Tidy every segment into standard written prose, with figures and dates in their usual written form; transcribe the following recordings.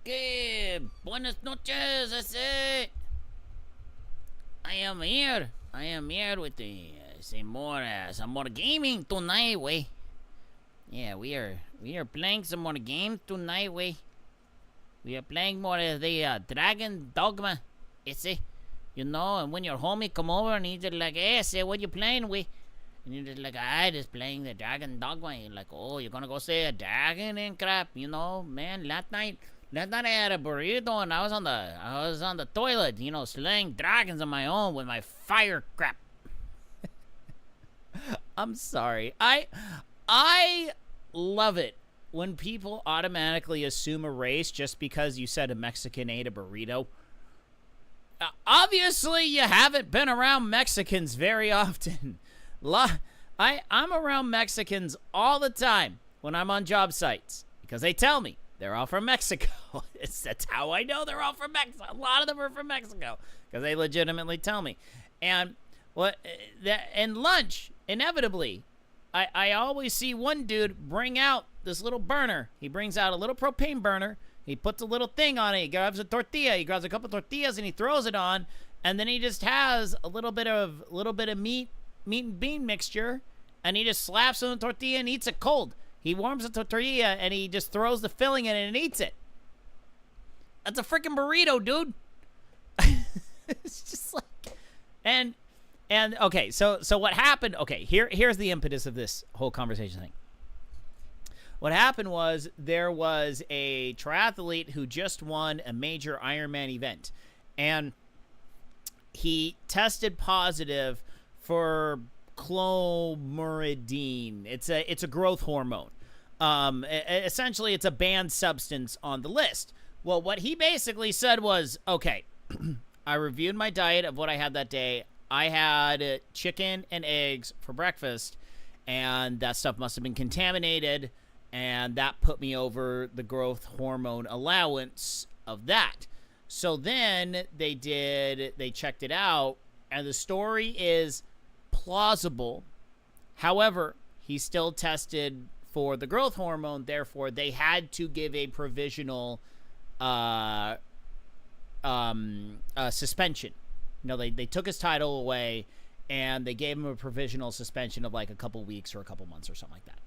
que buenas noches, ese. I am here. I am here with the some more gaming tonight, way. Yeah, we are playing some more games tonight, way. We are playing more of the Dragon Dogma, ese. You know, and when your homie come over and he's just like, hey, say, what you playing with? And you're just like, I just playing the Dragon Dogma. And you're like, oh, you're gonna go say a dragon and crap, you know, man. Last night I had a burrito and I was on the toilet, you know, slaying dragons on my own with my fire crap. I'm sorry. I love it when people automatically assume a race just because you said a Mexican ate a burrito. Obviously, you haven't been around Mexicans very often. I'm around Mexicans all the time when I'm on job sites because they tell me they're all from Mexico. That's how I know they're all from Mexico. A lot of them are from Mexico because they legitimately tell me. And and lunch, inevitably, I always see one dude bring out this little burner. He brings out a little propane burner. He puts a little thing on it. He grabs a tortilla. He grabs a couple tortillas and he throws it on. And then he just has a little bit of meat and bean mixture, and he just slaps on the tortilla and eats it cold. He warms the tortilla and he just throws the filling in it and eats it. That's a freaking burrito, dude. It's just like, and okay, so what happened? Okay, here's the impetus of this whole conversation thing. What happened was there was a triathlete who just won a major Ironman event, and he tested positive for clomiridine. It's a growth hormone. Essentially, it's a banned substance on the list. Well, what he basically said was, okay, I reviewed my diet of what I had that day. I had chicken and eggs for breakfast, and that stuff must have been contaminated, and that put me over the growth hormone allowance of that. So then they checked it out, and the story is plausible. However, he still tested for the growth hormone, therefore they had to give a provisional suspension. You know, they took his title away and they gave him a provisional suspension of like a couple weeks or a couple months or something like that.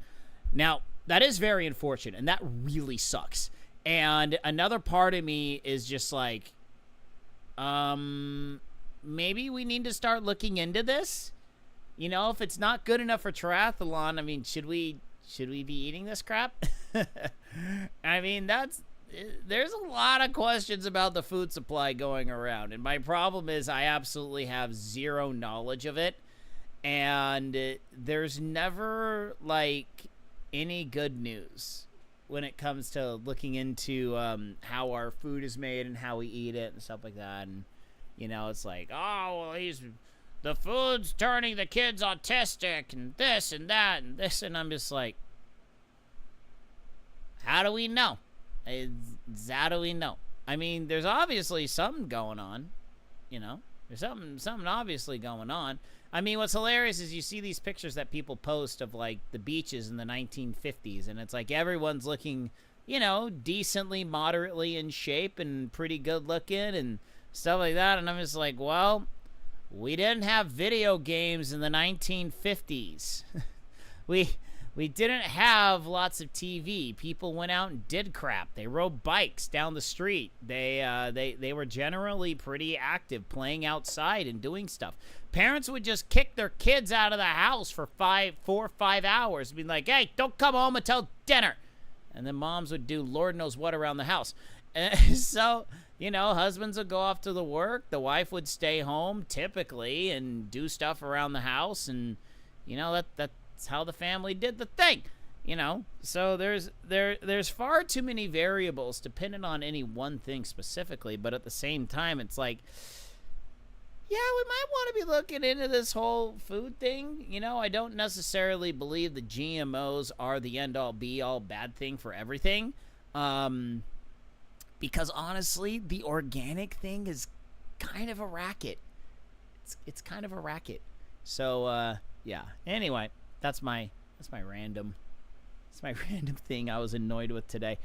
Now, that is very unfortunate, and that really sucks. And another part of me is just like, maybe we need to start looking into this. You know, if it's not good enough for triathlon, I mean, should we be eating this crap? I mean, there's a lot of questions about the food supply going around, and my problem is I absolutely have zero knowledge of it, and there's never like any good news when it comes to looking into how our food is made and how we eat it and stuff like that. And you know, it's like, oh, well, the food's turning the kids autistic and this and that and this, and I'm just like, how do we know? How do we know? I mean, there's obviously something going on, you know. There's something obviously going on. I mean, what's hilarious is you see these pictures that people post of like the beaches in the 1950s, and it's like everyone's looking, you know, decently, moderately in shape and pretty good looking and stuff like that. And I'm just like, well, we didn't have video games in the 1950s. We didn't have lots of TV. People went out and did crap. They rode bikes down the street. They were generally pretty active, playing outside and doing stuff. Parents would just kick their kids out of the house for 4 or 5 hours, being like, "Hey, don't come home until dinner," and then moms would do Lord knows what around the house. So, you know, husbands would go off to the work. The wife would stay home typically and do stuff around the house, and you know that's how the family did the thing, you know. So there's far too many variables dependent on any one thing specifically, but at the same time it's like, yeah, we might want to be looking into this whole food thing. You know, I don't necessarily believe the GMOs are the end all be all bad thing for everything, because honestly the organic thing is kind of a racket. It's kind of a racket. So yeah, anyway, That's my random thing I was annoyed with today.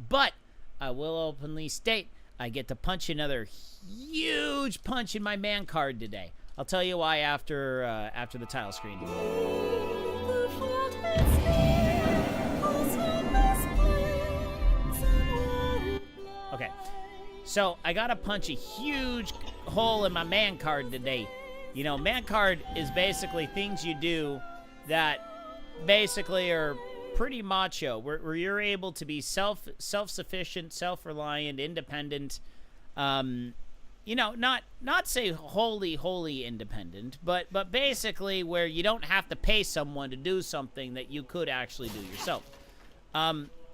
But I will openly state I get to punch another huge punch in my man card today. I'll tell you why after the title screen. Okay, so I gotta punch a huge hole in my man card today. You know, man card is basically things you do that basically are pretty macho, where you're able to be self-sufficient, self-reliant, independent. You know, not say wholly independent, but basically where you don't have to pay someone to do something that you could actually do yourself.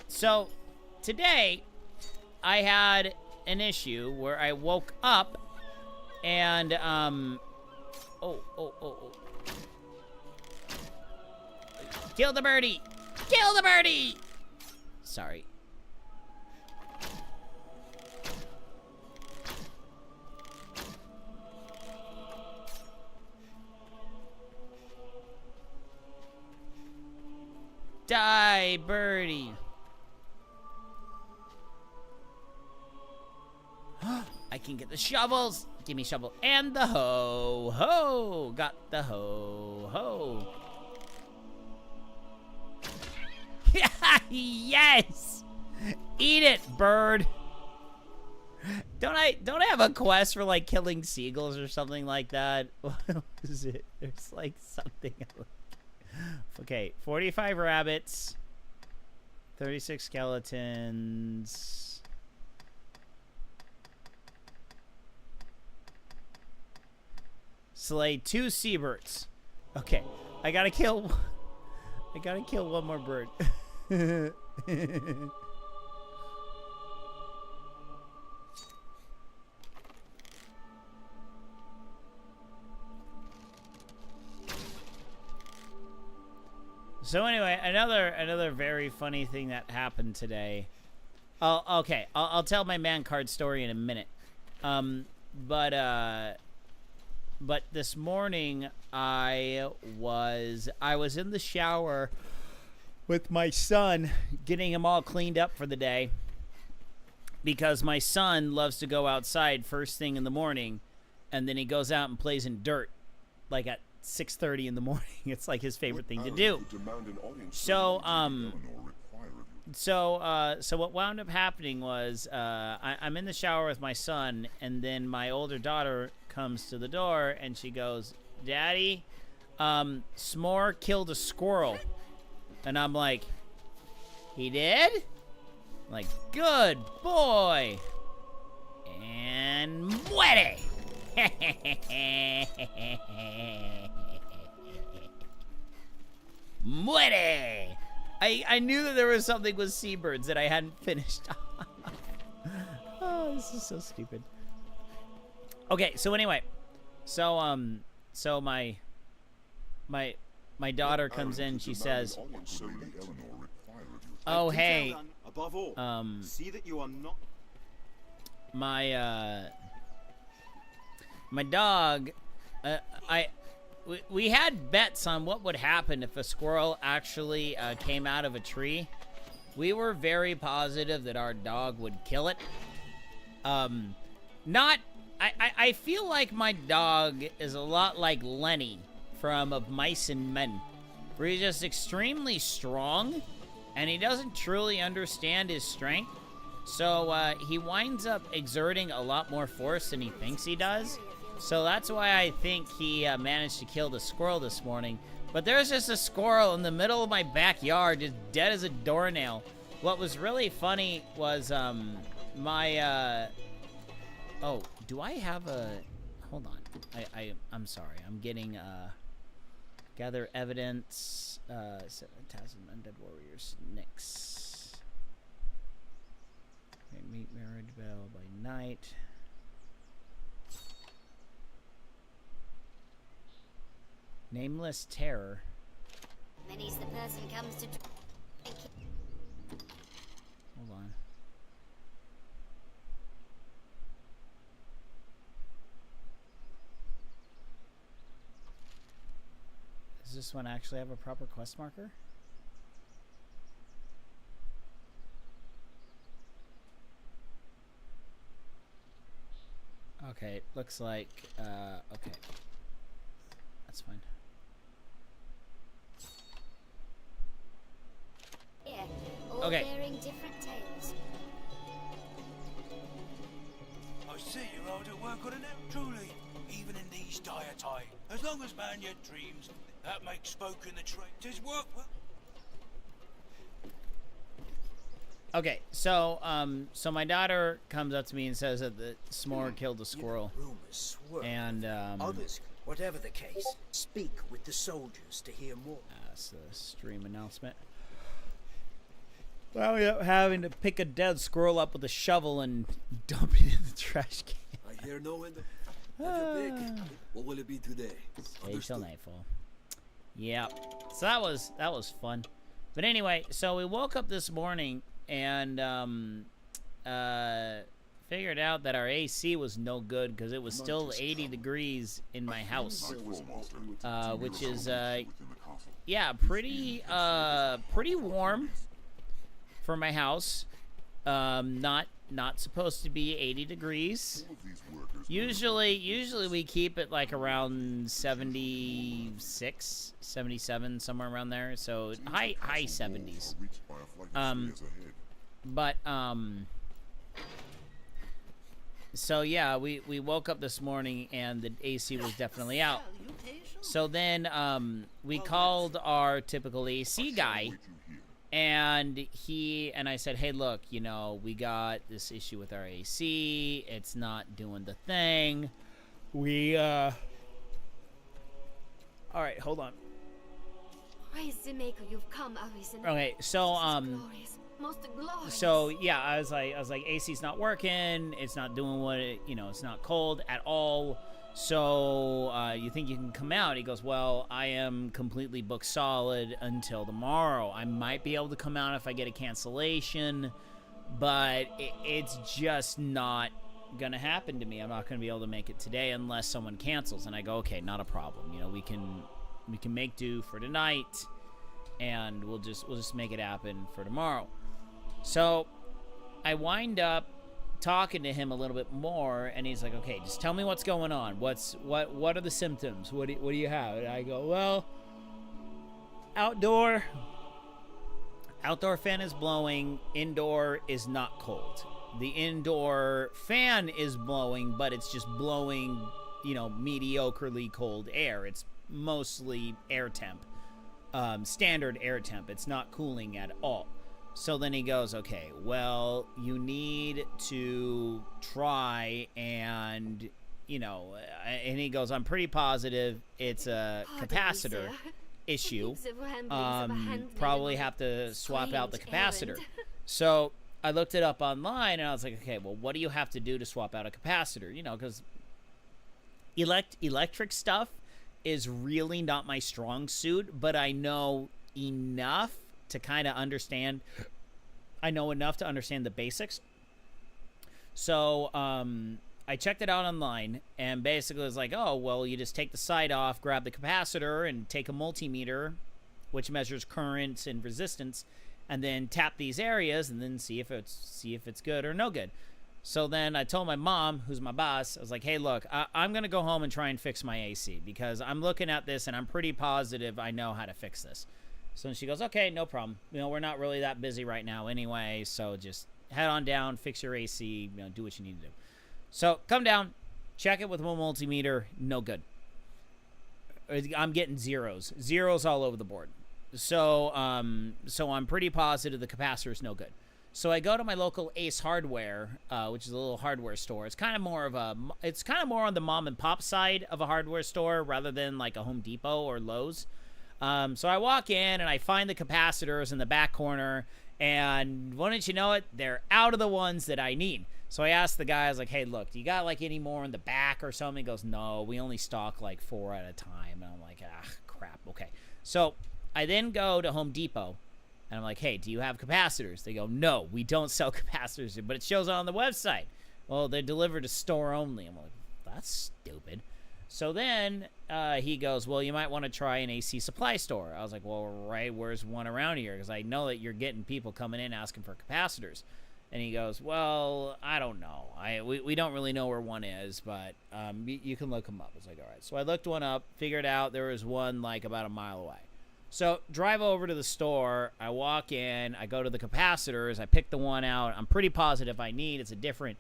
So today I had an issue where I woke up and kill the birdie! Kill the birdie! Sorry. Die, birdie. I can get the shovels. Give me shovel and the hoe. Ho! Got the hoe. Ho! Yes! Eat it, bird. Don't I have a quest for like killing seagulls or something like that? What is it? There's like something. Okay, 45 rabbits, 36 skeletons. Slay 2 seabirds. Okay, I gotta kill one more bird. So anyway, another very funny thing that happened today. Oh, okay. I'll tell my man card story in a minute. But this morning I was in the shower with my son, getting him all cleaned up for the day, because my son loves to go outside first thing in the morning, and then he goes out and plays in dirt, like at 6:30 in the morning. It's like his favorite thing to do. So what wound up happening was I'm in the shower with my son, and then my older daughter comes to the door and she goes, "Daddy, S'more killed a squirrel." And I'm like, "He did?" I'm like, "Good boy." And muere. Muere. I knew that there was something with seabirds that I hadn't finished. Oh, this is so stupid. Okay, so anyway, so my daughter comes in. She says, "Oh, hey, see that you are not my dog. We had bets on what would happen if a squirrel actually came out of a tree. We were very positive that our dog would kill it. I feel like my dog is a lot like Lenny from Of Mice and Men, where he's just extremely strong, and he doesn't truly understand his strength. So he winds up exerting a lot more force than he thinks he does. So that's why I think he managed to kill the squirrel this morning. But there's just a squirrel in the middle of my backyard, just dead as a doornail. What was really funny was oh, do I have a... Hold on. I'm sorry. I'm getting... Gather evidence. 7,000 undead warriors. Nyx. Okay, meet marriage bell by night. Nameless terror. Many's the person comes to... Hold on. Does this one actually have a proper quest marker? Okay, looks like, okay. That's fine. Yeah, all Okay. bearing different tales. I see you're hard at work on it now, truly. Even in these dire times. As long as man your dreams, that makes spoken the trade. 'Tis work well. Okay, so so my daughter comes up to me and says that the s'more killed a squirrel. Rumors swirl. And, Others, whatever the case, speak with the soldiers to hear more. that's the stream announcement. Well, we ended up having to pick a dead squirrel up with a shovel and dump it in the trash can. I hear no end of pick. What will it be today? Stay till nightfall. Yeah, so that was fun. But anyway, so we woke up this morning and figured out that our AC was no good because it was still 80 degrees in my house, which is yeah, pretty warm for my house. Not supposed to be 80 degrees. Usually we keep it like around 76, 77, somewhere around there. So high 70s. So yeah, we woke up this morning and the AC was definitely out. So then we called our typical AC guy. And I said, hey, look, you know, we got this issue with our AC. It's not doing the thing. All right, hold on. Praise the Maker, you've come, Arisen. Okay, so, Glorious, most glorious. so yeah, I was like, AC's not working. It's not doing what it, you know, it's not cold at all. So, you think you can come out? He goes, well, I am completely booked solid until tomorrow. I might be able to come out if I get a cancellation, but it's just not going to happen to me. I'm not going to be able to make it today unless someone cancels. And I go, okay, not a problem. You know, we can make do for tonight, and we'll just make it happen for tomorrow. So, I wind up talking to him a little bit more, and he's like, okay, just tell me what's going on. What are the symptoms? What do you have? And I go, well, outdoor fan is blowing, indoor is not cold. The indoor fan is blowing, but it's just blowing, you know, mediocrely cold air. It's mostly air temp, standard air temp. It's not cooling at all. So then he goes, okay, well, you need to try and, you know, and he goes, I'm pretty positive it's a capacitor issue. Probably have to swap out the capacitor. So I looked it up online, and I was like, okay, well, what do you have to do to swap out a capacitor? You know, because electric stuff is really not my strong suit, but I know enough to kind of understand. I know enough to understand the basics. So I checked it out online, and basically it's like, oh, well, you just take the side off, grab the capacitor, and take a multimeter, which measures current and resistance, and then tap these areas, and then see if it's good or no good. So then I told my mom, who's my boss, I was like, hey, look, I'm going to go home and try and fix my AC, because I'm looking at this, and I'm pretty positive I know how to fix this. So she goes, okay, no problem. You know, we're not really that busy right now anyway, so just head on down, fix your AC, you know, do what you need to do. So come down, check it with one multimeter, no good. I'm getting zeros all over the board. So I'm pretty positive the capacitor is no good. So I go to my local Ace Hardware, which is a little hardware store. It's kind of more on the mom and pop side of a hardware store rather than like a Home Depot or Lowe's. So I walk in, and I find the capacitors in the back corner, and wouldn't you know it, they're out of the ones that I need. So I asked the guy, I was like, hey, look, do you got like any more in the back or something? He goes, no, we only stock like 4 at a time. And I'm like, crap, okay. So I then go to Home Depot, and I'm like, hey, do you have capacitors? They go, no, we don't sell capacitors, but it shows on the website. Well, they're delivered to store only. I'm like, that's stupid. So then he goes, well, you might want to try an AC supply store. I was like, well, right, where's one around here? Because I know that you're getting people coming in asking for capacitors. And he goes, well, I don't know. We don't really know where one is, but you can look them up. I was like, all right. So I looked one up, figured out there was one like about a mile away. So drive over to the store. I walk in. I go to the capacitors. I pick the one out. I'm pretty positive I need. It's a different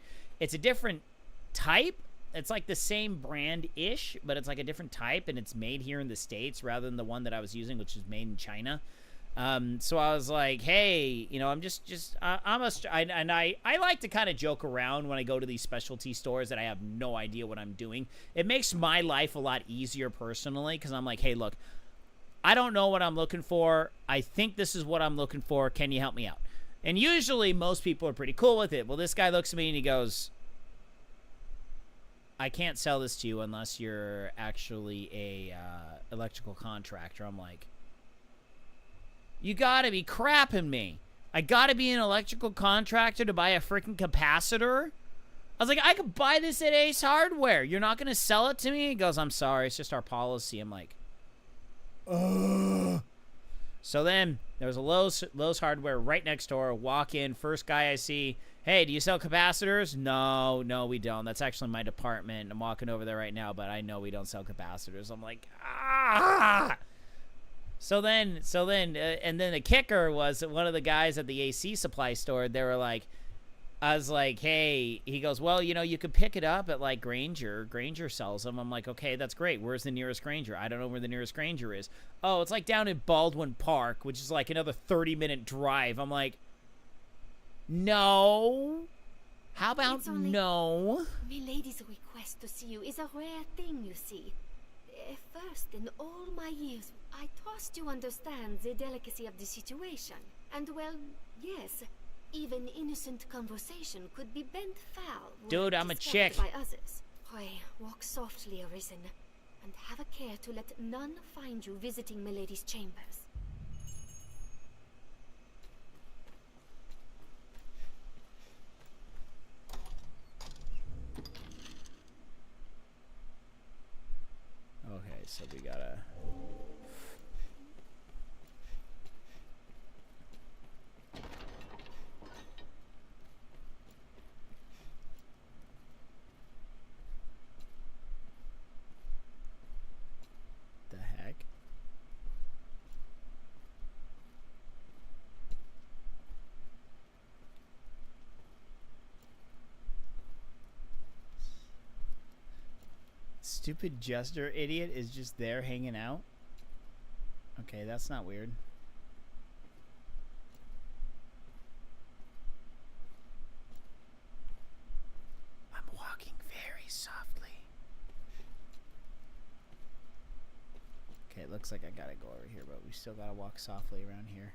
type. It's like the same brand-ish, but it's like a different type, and it's made here in the States rather than the one that I was using, which is made in China. So I was like, hey, you know, I like to kind of joke around when I go to these specialty stores that I have no idea what I'm doing. It makes my life a lot easier personally, because I'm like, hey, look, I don't know what I'm looking for. I think this is what I'm looking for. Can you help me out? And usually most people are pretty cool with it. Well, this guy looks at me and he goes, I can't sell this to you unless you're actually a electrical contractor. I'm like, you gotta be crapping me. I gotta be an electrical contractor to buy a freaking capacitor? I was like, I could buy this at Ace Hardware. You're not gonna sell it to me? He goes, I'm sorry. It's just our policy. I'm like, ugh. So then there was a Lowe's Hardware right next door. Walk in, first guy I see. Hey, do you sell capacitors? No, we don't. That's actually my department. I'm walking over there right now, but I know we don't sell capacitors. I'm like, ah. So then, and then the kicker was that one of the guys at the AC supply store, they were like, I was like, hey, he goes, well, you know, you could pick it up at like Granger. Granger sells them. I'm like, okay, that's great. Where's the nearest Granger? I don't know where the nearest Granger is. Oh, it's like down in Baldwin Park, which is like another 30-minute drive. I'm like, no. How about no? Milady's request to see you is a rare thing, you see. First, in all my years, I trust you understand the delicacy of the situation. And well, yes, even innocent conversation could be bent foul. Dude, I'm a chick. By others. Pray, walk softly, Arisen, and have a care to let none find you visiting Milady's chambers. Okay, so we gotta... The heck? Stupid jester idiot is just there hanging out? Okay, that's not weird. I'm walking very softly. Okay, it looks like I gotta go over here, but we still gotta walk softly around here.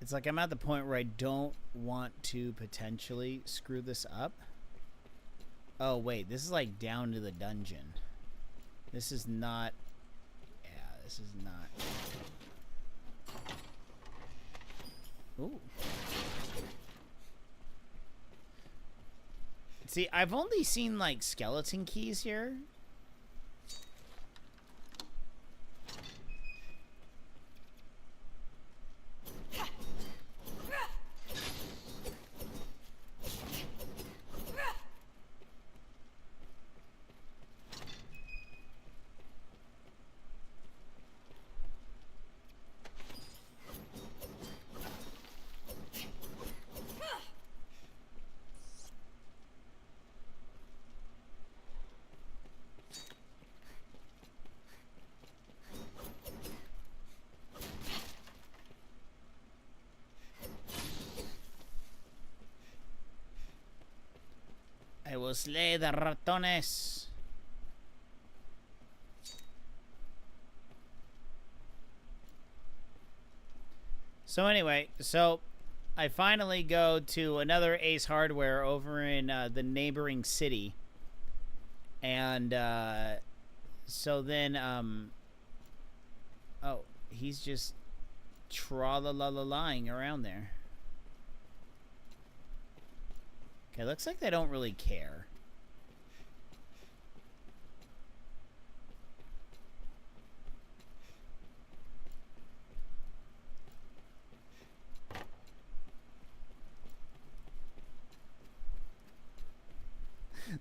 It's like I'm at the point where I don't want to potentially screw this up. Oh, wait. This is like down to the dungeon. This is not... Yeah, this is not... Ooh. See, I've only seen like skeleton keys here. I will slay the ratones. So anyway, so I finally go to another Ace Hardware over in the neighboring city. And so then, oh, he's just tra-la-la-la-lying around there. Okay, looks like they don't really care.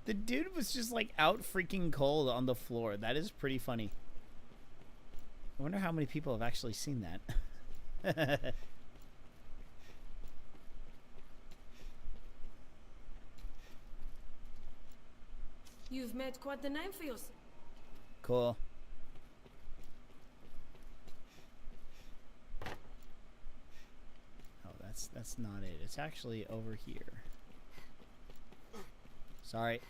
The dude was just like out freaking cold on the floor. That is pretty funny. I wonder how many people have actually seen that. You've made quite the name for yourself. Cool. Oh, that's not it. It's actually over here. Sorry.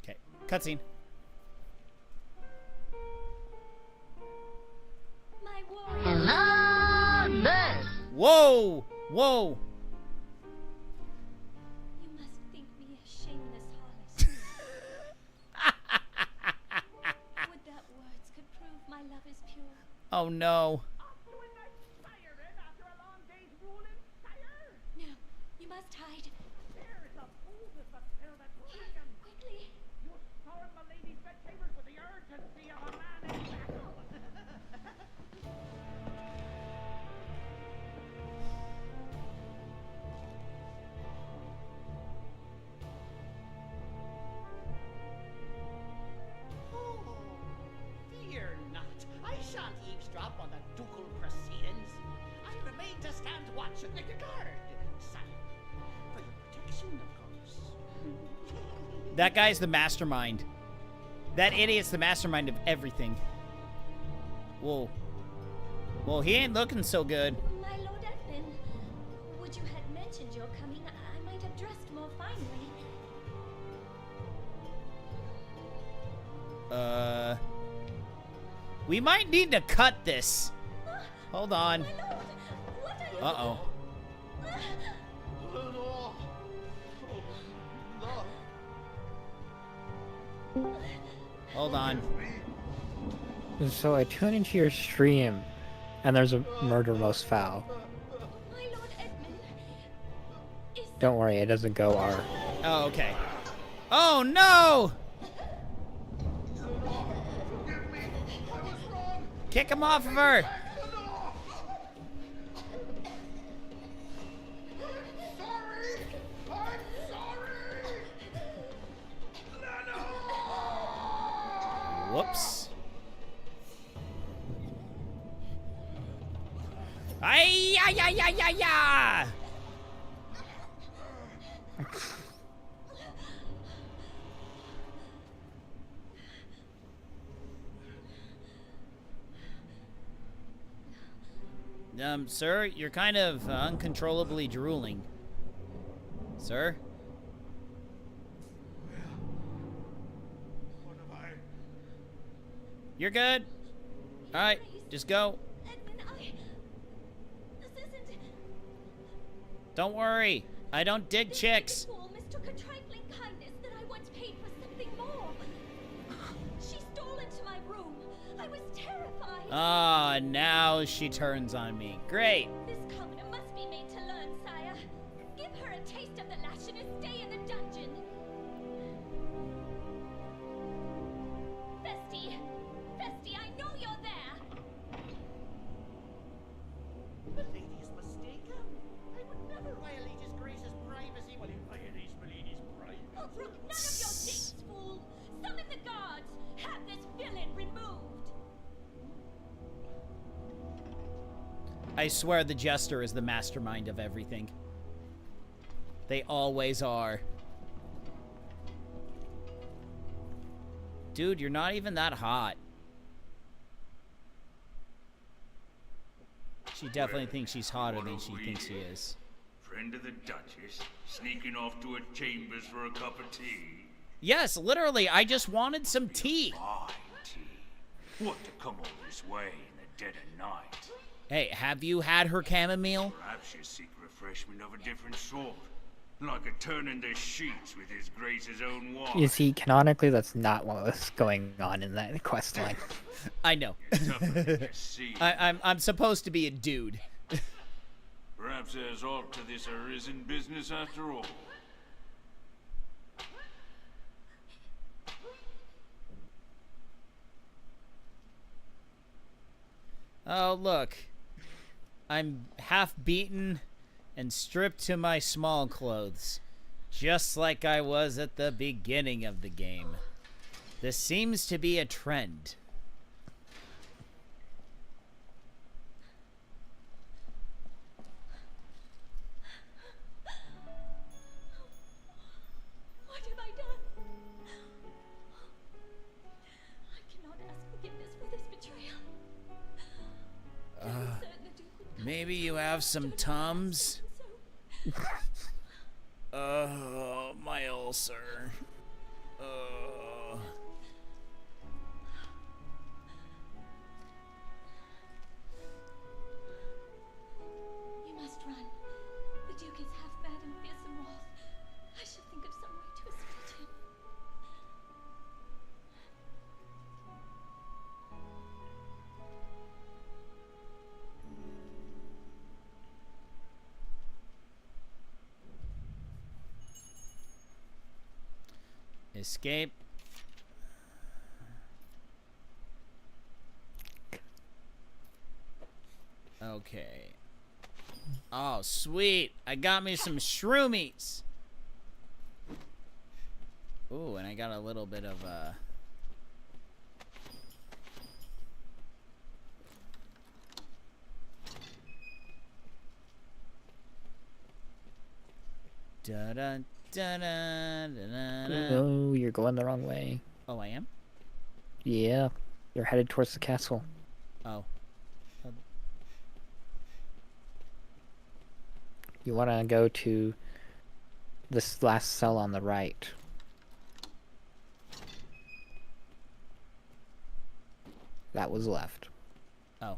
Okay, cutscene. Whoa! Whoa! You must think me a shameless harlot. Would that words could prove my love is pure? Oh no. No, you must hide. Quickly. Fear not. I shan't eavesdrop on the ducal proceedings. I remain to stand watch like a guard. Silent. For your protection, of course. That guy's the mastermind. That idiot's the mastermind of everything. Whoa. Well, he ain't looking so good. My Lord Edmund, would you had mentioned your coming, I might have dressed more finely. We might need to cut this. Hold on. My lord, what are you? Uh-oh. Hold on. So I tune into your stream, and there's a murder most foul. My Lord Edmund, is Don't worry, it doesn't go R. Oh, okay. Oh, no! Kick him off of her! Whoops. Ay, ya, ya, ya, ya, ya! Sir, you're kind of uncontrollably drooling. Sir? What have I? You're good. Alright, just go. Edmund, this isn't. Don't worry. I don't dig chicks. Wall mistook a trifling kindness that I once paid for something more. She stole into my room. I was terrified. Ah, now she turns on me. Great. This commoner must be made to learn, sire. Give her a taste of the lash and a stay in the dungeon. Festy, Festy, I know you're there. The lady is mistaken. I would never violate His Grace's privacy. Will you violate my lady's privacy? Oh, brook none of your dates, fool. Summon the guards. Have this villain removed. I swear the Jester is the mastermind of everything. They always are. Dude, you're not even that hot. She definitely thinks she's hotter than she thinks she is. Friend of the Duchess, sneaking off to her chambers for a cup of tea. Yes, literally, I just wanted some tea. Fine tea. What to come all this way in the dead of night? Hey, have you had her chamomile? Perhaps you seek refreshment of a different sort. Like a turn in the sheets with His Grace's own wine. You see, canonically, that's not what's going on in that quest line. I know. You're tougher than you seem. I'm supposed to be a dude. Perhaps there's aught to this Arisen business after all. Oh, look. I'm half beaten and stripped to my small clothes, just like I was at the beginning of the game. This seems to be a trend. What have I done? I cannot ask forgiveness for this betrayal. Maybe you have some Tums? Oh, my ulcer. Oh. You must run. The Duke is half mad and fearsome walls. I shall think of some way to assuage him. Escape. Okay. Oh, sweet. I got me some shroomies. Ooh, and I got a little bit of da-da, da-da, da-da. Oh, you're going the wrong way. Oh, I am? Yeah, you're headed towards the castle. Oh. You want to go to this last cell on the right. That was left. Oh.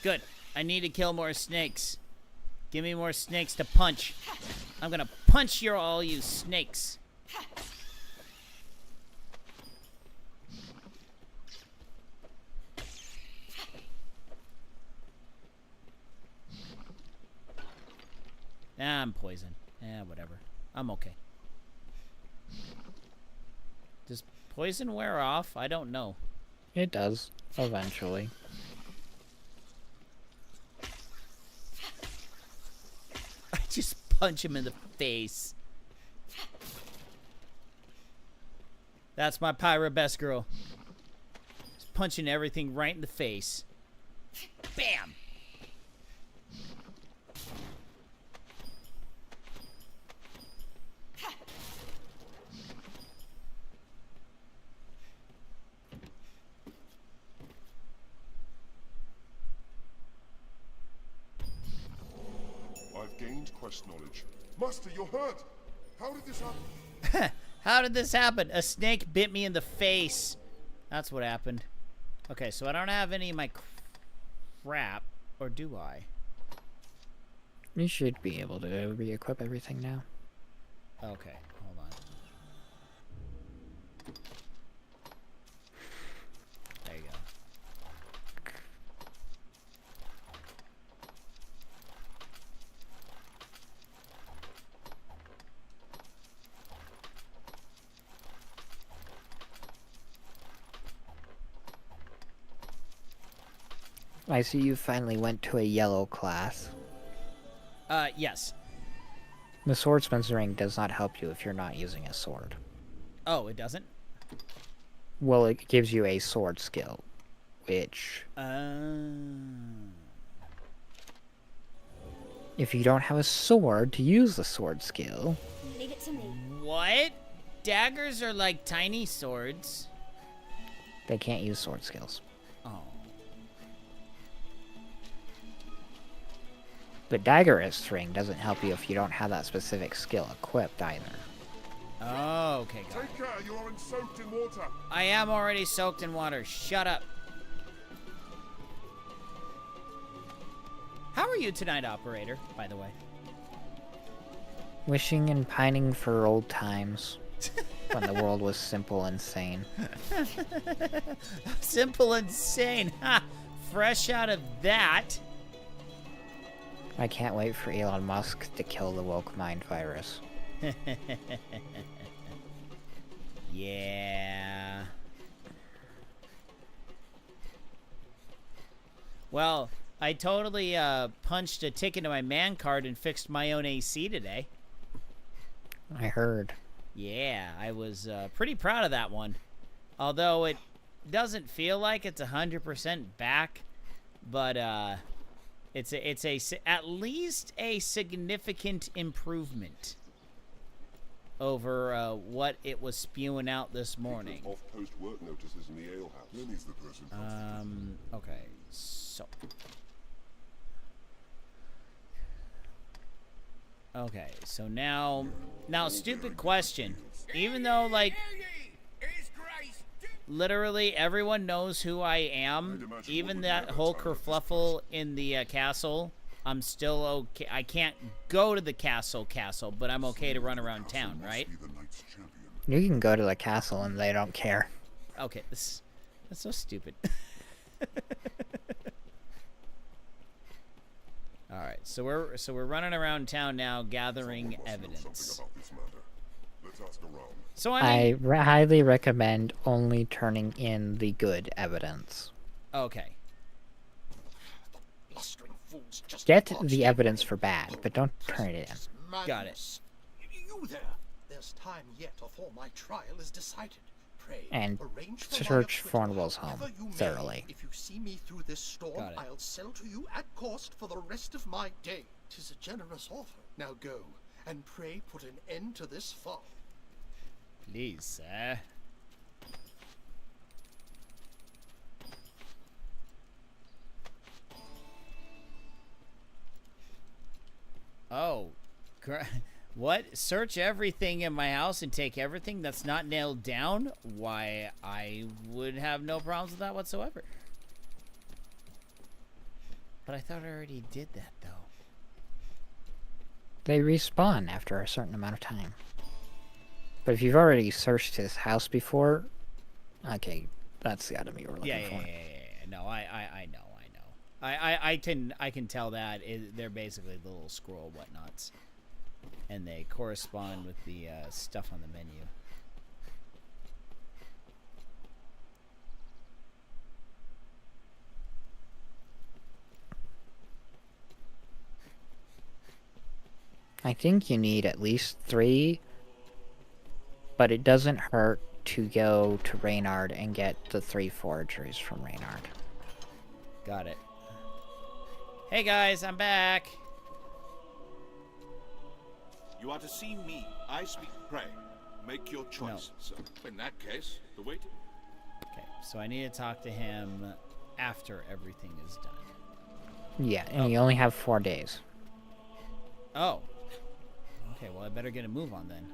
Good. I need to kill more snakes. Give me more snakes to punch. I'm gonna punch all you snakes. I'm poisoned. Whatever. I'm okay. Does poison wear off? I don't know. It does, eventually. I just punch him in the face. That's my pirate best girl. Just punching everything right in the face. Bam! Gained quest knowledge. Master, you're hurt. How did this happen? How did this happen? A snake bit me in the face. That's what happened. Okay, so I don't have any of my crap, or do I? You should be able to re-equip everything now. Okay, hold on. There you go. I see you finally went to a yellow class. Yes. The swordsman's ring does not help you if you're not using a sword. Oh, it doesn't? Well, it gives you a sword skill, which... If you don't have a sword to use the sword skill... Leave it to me. What? Daggers are like tiny swords. They can't use sword skills. Oh. The daggerist ring doesn't help you if you don't have that specific skill equipped either. Oh, okay, got it. Take care, you are soaked in water. I am already soaked in water. Shut up. How are you tonight, operator, by the way? Wishing and pining for old times. When the world was simple and sane. Simple and sane. Ha! Fresh out of that. I can't wait for Elon Musk to kill the woke mind virus. Yeah. Well, I totally punched a tick into my man card and fixed my own AC today. I heard. Yeah, I was pretty proud of that one. Although it doesn't feel like it's 100% back, but it's at least a significant improvement over what it was spewing out this morning. Off-post work notices in the ale house. Lily's the person. Okay, so. Okay, so now, stupid question. Even though, like, literally everyone knows who I am, even that whole kerfluffle in the castle, I'm still okay. I can't go to the castle, but I'm okay to run around town, right? You can go to the castle and they don't care. Okay, that's so stupid. All right, so we're running around town now, gathering evidence. So I highly recommend only turning in the good evidence. Okay. Get the evidence for bad, but don't turn it in. Got it. You there. There's time yet before my trial is decided. Pray, And search Fornwell's home thoroughly. If you see me through this storm, I'll sell to you at cost for the rest of my day. 'Tis a generous offer. Now go, and pray put an end to this fun. Please, sir. Oh, what? Search everything in my house and take everything that's not nailed down? Why, I would have no problems with that whatsoever. But I thought I already did that, though. They respawn after a certain amount of time. But if you've already searched his house before, okay, that's the item you were looking for. Yeah. No, I know. I can tell that they're basically the little scroll whatnots, and they correspond with the stuff on the menu. I think you need at least 3, but it doesn't hurt to go to Reynard and get the 3 forgeries from Reynard. Got it. Hey guys, I'm back. You are to see me. I speak. Pray, make your choice, sir. In that case, the waiting. Okay, so I need to talk to him after everything is done. Yeah, and you only have 4 days. Oh. Okay, well I better get a move on then.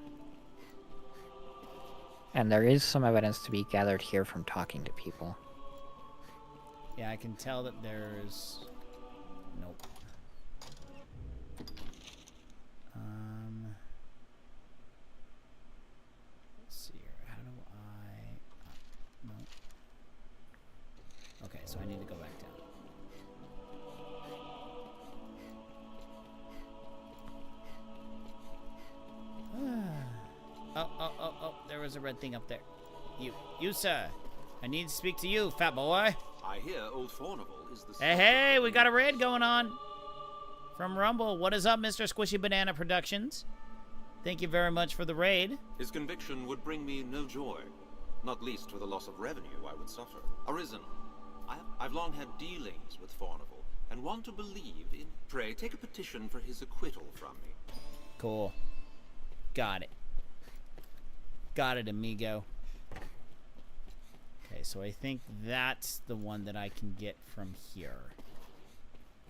And there is some evidence to be gathered here from talking to people. Yeah, I can tell that there's... Nope. Let's see here. How do I... no. Okay, so I need to go back down. Oh, there was a red thing up there. You, sir. I need to speak to you, fat boy. I hear old Fornival is the... Hey, we got a raid going on. From Rumble. What is up, Mr. Squishy Banana Productions? Thank you very much for the raid. His conviction would bring me no joy. Not least for the loss of revenue I would suffer. Arisen, I've long had dealings with Fornival, and want to believe in... Pray, take a petition for his acquittal from me. Cool. Got it. Got it, amigo. Okay, so I think that's the one that I can get from here.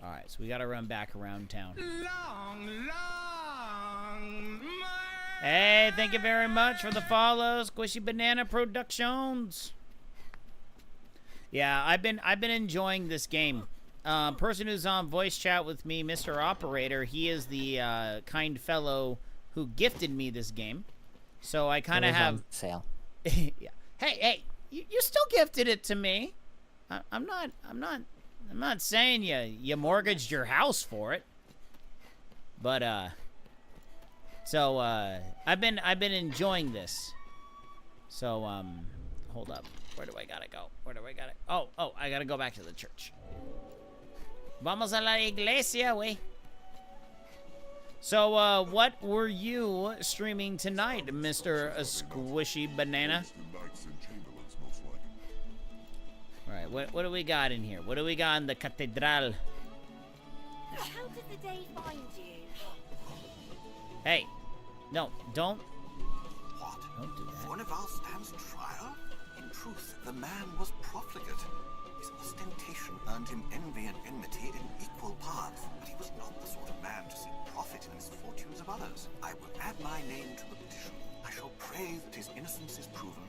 Alright, so we gotta run back around town. Long, long Hey, thank you very much for the follow, Squishy Banana Productions. Yeah, I've been enjoying this game. Person who's on voice chat with me, Mr. Operator, he is the kind fellow who gifted me this game. So I kind of have on sale. Yeah. Hey, you still gifted it to me. I'm not saying you mortgaged your house for it. But so I've been enjoying this. So hold up. Where do I gotta go? Oh, I gotta go back to the church. Vamos a la iglesia, wey. So what were you streaming tonight, Mr. Squishy Banana? All right, what do we got in here? What do we got in the cathedral? How did the day find you? Hey, no, don't. What? Don't do that. Fornival stands trial? In truth, the man was profligate. His ostentation earned him envy and enmity in equal parts, but he was not the sort of man to seek profit in the misfortunes of others. I will add my name to the petition. I shall pray that his innocence is proven.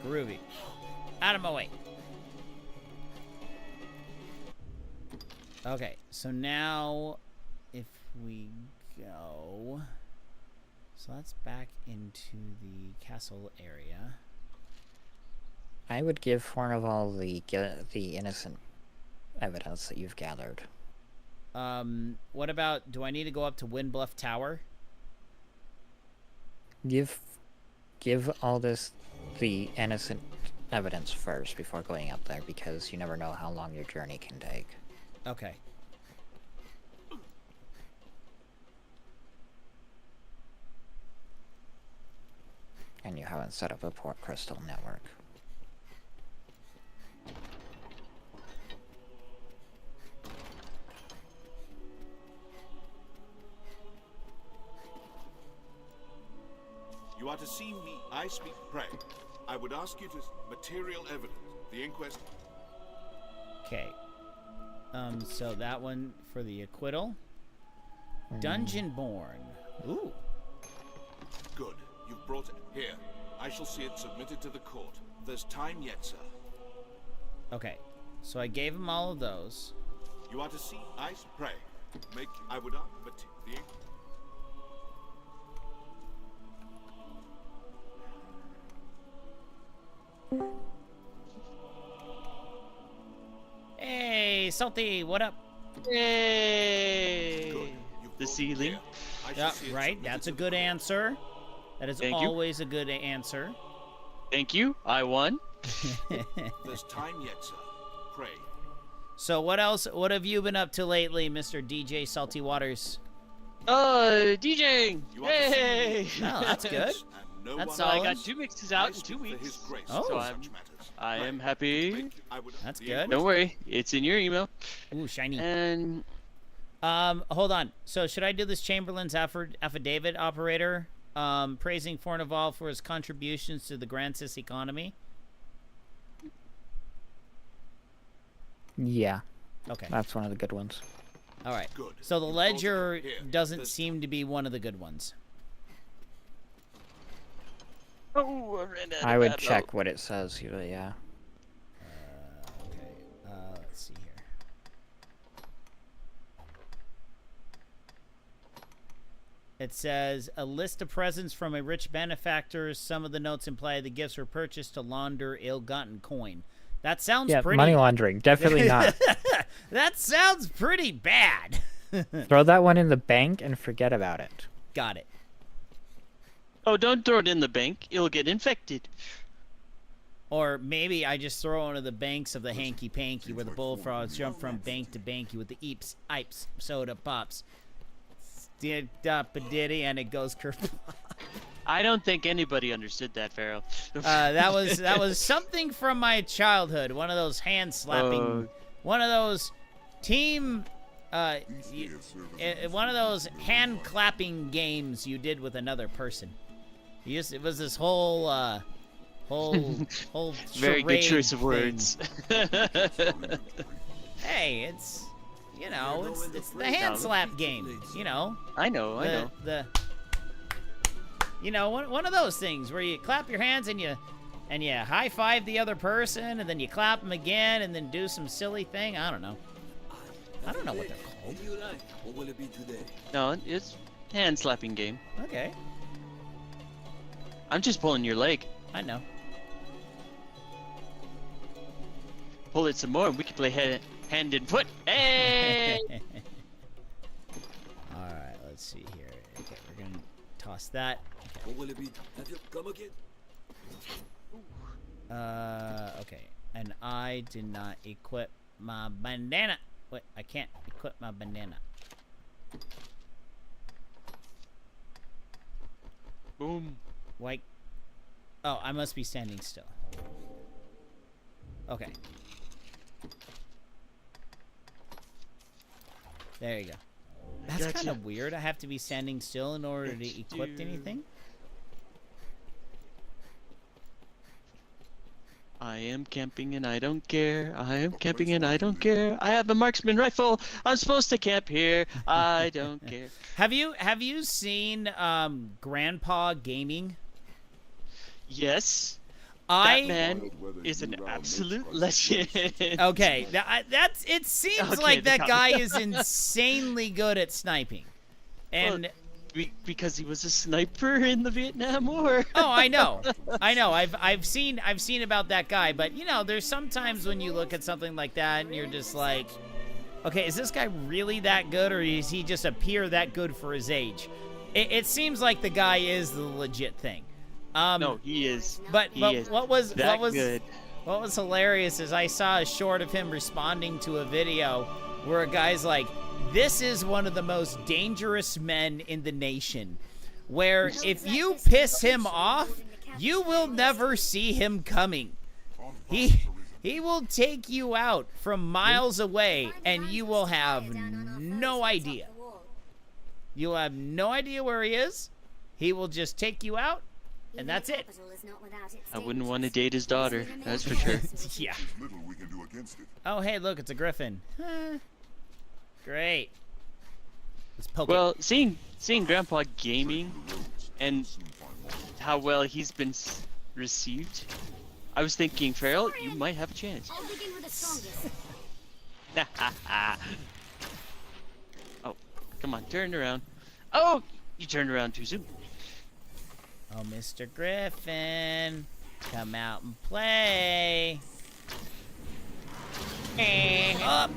Groovy. Out of my way. Okay, so now if we go, so that's back into the castle area. I would give Fornival the innocent evidence that you've gathered. What about, do I need to go up to Windbluff Tower? Give all this the innocent evidence first before going up there, because you never know how long your journey can take. Okay. And you haven't set up a port crystal network. You are to see me. I speak pray. I would ask you to material evidence. The inquest. Okay. So that one for the acquittal. Dungeonborn. Ooh. Good. You've brought it here. I shall see it submitted to the court. There's time yet, sir. Okay. So I gave him all of those. You are to see. I pray. Make. I would ask. But the. Hey, Salty, what up? Hey! The ceiling. Yeah, right. That's a good answer. That is always a good answer. Thank you. I won. There's time yet, sir. Pray. So what else? What have you been up to lately, Mr. DJ Salty Waters? DJing. Hey! Oh, that's good. That's solid. I got 2 mixes out in 2 weeks. Oh, so I am happy. That's good. Don't worry, it's in your email. Ooh, shiny. And hold on. So should I do this Chamberlain's affidavit, operator? Praising Fornival for his contributions to the Grand Cis economy. Yeah. Okay. That's one of the good ones. All right. Good. So the ledger doesn't seem to be one of the good ones. Oh, I ran out I would check what it says, yeah. Okay. Let's see here. It says, a list of presents from a rich benefactor. Some of the notes imply the gifts were purchased to launder ill-gotten coin. That sounds pretty... money laundering. Definitely not. That sounds pretty bad. Throw that one in the bank and forget about it. Got it. Oh, don't throw it in the bank. It'll get infected. Or maybe I just throw into the banks of the hanky-panky where the bullfrogs jump from bank to banky with the eeps, ipes, soda pops. Diddy, and it goes kerplop. I don't think anybody understood that, Pharaoh. That was something from my childhood. One of those hand-slapping... one of those team... one of those hand-clapping games you did with another person. It was this whole very good choice of thing. words. Hey, it's You know, it's the hand slap game. You know. I know. You know, one of those things where you clap your hands and you high five the other person, and then you clap them again, and then do some silly thing. I don't know. I don't know what they're called. What will it be today? No, it's hand slapping game. Okay. I'm just pulling your leg. I know. Pull it some more, and we can play hand and foot. Hey! All right, let's see here. Okay, we're gonna toss that. What will it be? Have you come again? Okay. And I did not equip my bandana. Wait, I can't equip my bandana. Boom. Like, oh, I must be standing still. Okay. There you go. That's kind of weird. I have to be standing still in order to equip anything. I am camping and I don't care. I am camping and I don't care. I have a marksman rifle. I'm supposed to camp here. I don't care. Have you seen Grandpa Gaming? Yes. That man is an absolute legend. Okay, it seems like that guy is insanely good at sniping, and because he was a sniper in the Vietnam War. Oh, I know. I've seen about that guy, but you know, there's sometimes when you look at something like that and you're just like, okay, is this guy really that good, or is he just appear that good for his age? It seems like the guy is the legit thing. No, he is. But what was good. What was hilarious is I saw a short of him responding to a video where a guy's like, "This is one of the most dangerous men in the nation, where if you piss him off, you will never see him coming. He will take you out from miles away, and you will have no idea. You'll have no idea where he is. He will just take you out. And that's it." I wouldn't want to date his daughter, that's for sure. Yeah. Oh, hey, look, it's a griffin. Great. Let's poke it. Seeing Grandpa Gaming and how well he's been received, I was thinking, Farrell, you might have a chance. I'll begin with the strongest. Oh, come on, turn around. Oh, you turned around too soon. Oh, Mr. Griffin, come out and play. Up.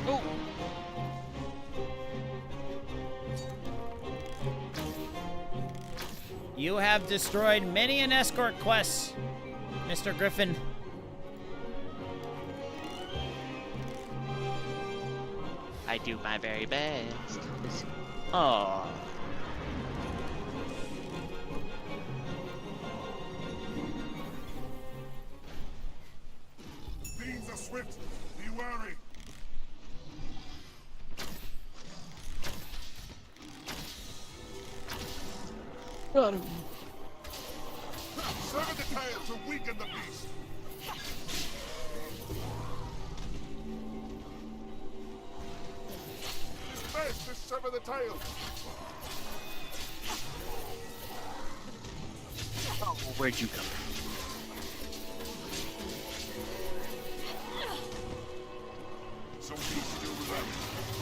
Oh. You have destroyed many an escort quest, Mr. Griffin. I do my very best. Oh. Fiends are swift. Be wary. Got him. Sever the tail to weaken the beast. Best to sever the tail. Oh, where'd you come from? Some needs to do with that.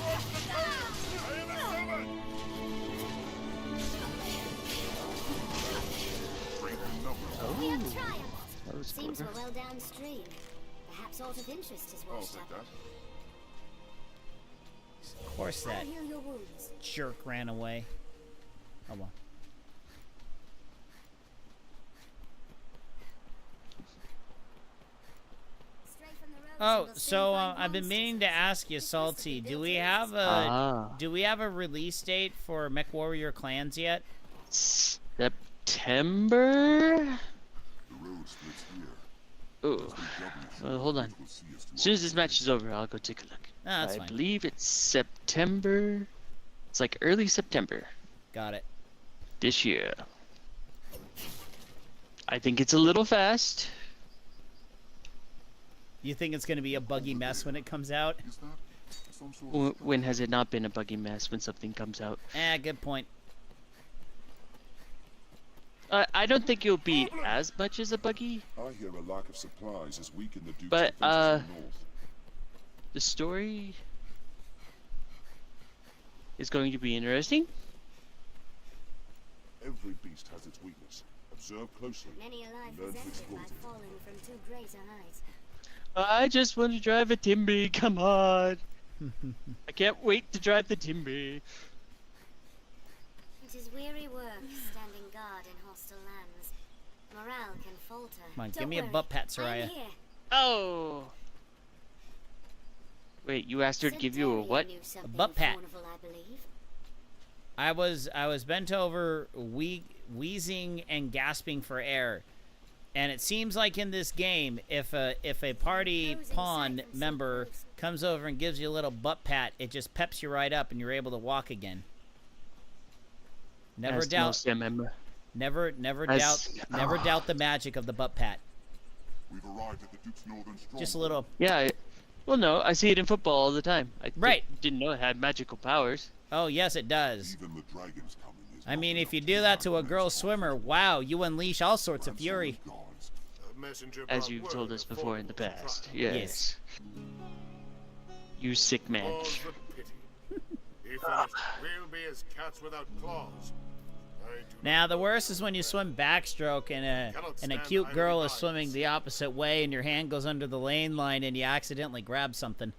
Cross the tail. I am a seven. We have triumphed. Seems clever. we're well downstream. Perhaps aught of interest is washed up. Of course that I'll heal your wounds. jerk ran away. Oh well. Oh, so I've been meaning to ask you, Salty. Do we have a release date for MechWarrior Clans yet? September? Oh, well, hold on. As soon as this match is over, I'll go take a look. That's I fine. believe it's September. It's like early September. Got it. This year. I think it's a little fast. You think it's going to be a buggy mess when it comes out? When has it not been a buggy mess when something comes out? Good point. I don't think it'll be as much as a buggy. I hear a lack of supplies has weakened the Duke's But, defenses in the north. The story is going to be interesting. Every beast has its weakness. Observe closely. Many alive Learn to resented exploit by it. falling from too great a height. I just want to drive a Timby, come on. I can't wait to drive the Timby. It is weary work standing guard in hostile lands. Morale can falter. Come on, Don't give me a worry, butt pat, I'm Soraya. here. Oh. Wait, you asked her to give you a what? A butt pat. I was bent over, wheezing and gasping for air, and it seems like in this game, if a party pawn member comes over and gives you a little butt pat, it just peps you right up, and you're able to walk again. Never doubt. Never doubt the magic of the butt pat. We've arrived at the Duke's northern stronghold. Just a little. Yeah. Well, no, I see it in football all the time. I Right. Didn't know it had magical powers. Oh, yes, it does. Even the dragons coming is I mean, if you do that to a girl swimmer, wow, you unleash all sorts of fury. As you've told us before in the past. Yes. You sick man. More's the pity. He finished. We'll be as cats without claws. Now, the worst is when you swim backstroke and a cute girl is swimming the opposite way and your hand goes under the lane line and you accidentally grab something.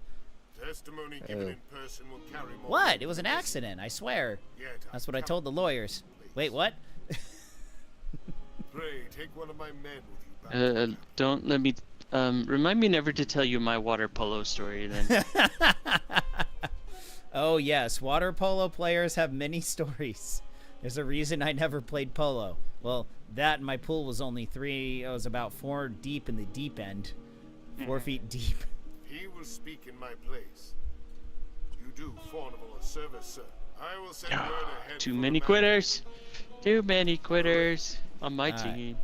Testimony given in person will carry more. What? It was an accident, I swear. That's what I told the lawyers. Wait, what? Pray, take one of my men with you. Don't let me... remind me never to tell you my water polo story then. Oh, yes. Water polo players have many stories. There's a reason I never played polo. Well, that and my pool was only I was about 4 deep in the deep end. 4 feet deep. He will speak in my place. You do Fawnable a service, sir. I will send word ahead. Too many quitters. Too many quitters on my team.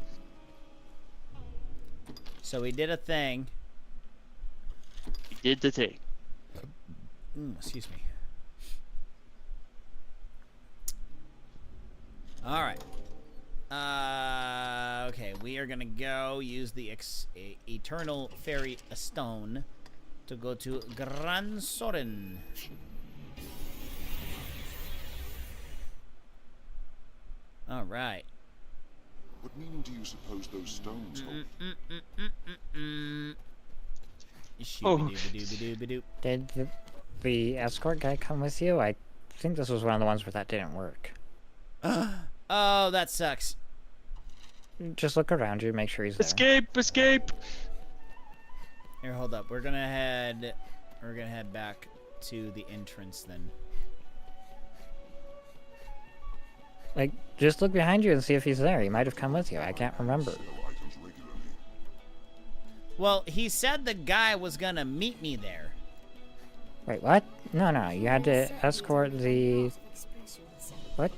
So we did a thing. We did the thing. Excuse me. All right. Okay, we are gonna go use the Eternal Fairy Stone to go to Gran Soren. All right. What meaning do you suppose those stones hold? Did the escort guy come with you? I think this was one of the ones where that didn't work. Oh, that sucks. Just look around you, make sure he's there. Escape! Escape! Here, hold up. We're gonna head back to the entrance then. Like, just look behind you and see if he's there. He might have come with you. I can't remember. Well, he said the guy was gonna meet me there. Wait, what? No, you had to escort the... What?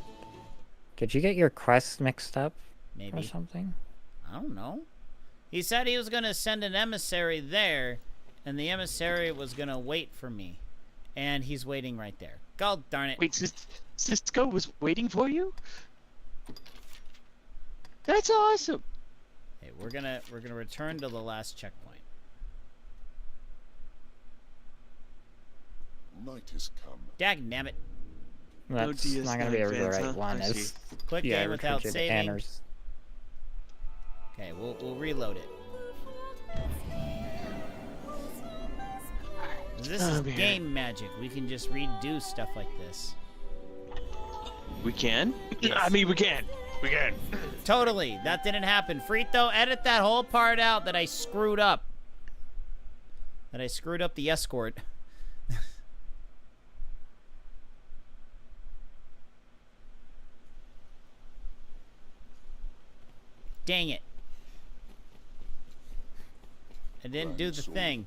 Did you get your quest mixed up? Maybe. Or something? I don't know. He said he was gonna send an emissary there, and the emissary was gonna wait for me. And he's waiting right there. God darn it. Wait, Cisco was waiting for you? That's awesome. Hey, we're gonna return to the last checkpoint. Night has come. Dagnabbit. That's not gonna be the right one. It's Quick game without recruited saving. banners. Okay, we'll reload it. This is game magic. We can just redo stuff like this. We can? Yes. I mean, we can. We can. Totally. That didn't happen. Frito, edit that whole part out that I screwed up. That I screwed up the escort. Dang it. I didn't do the thing.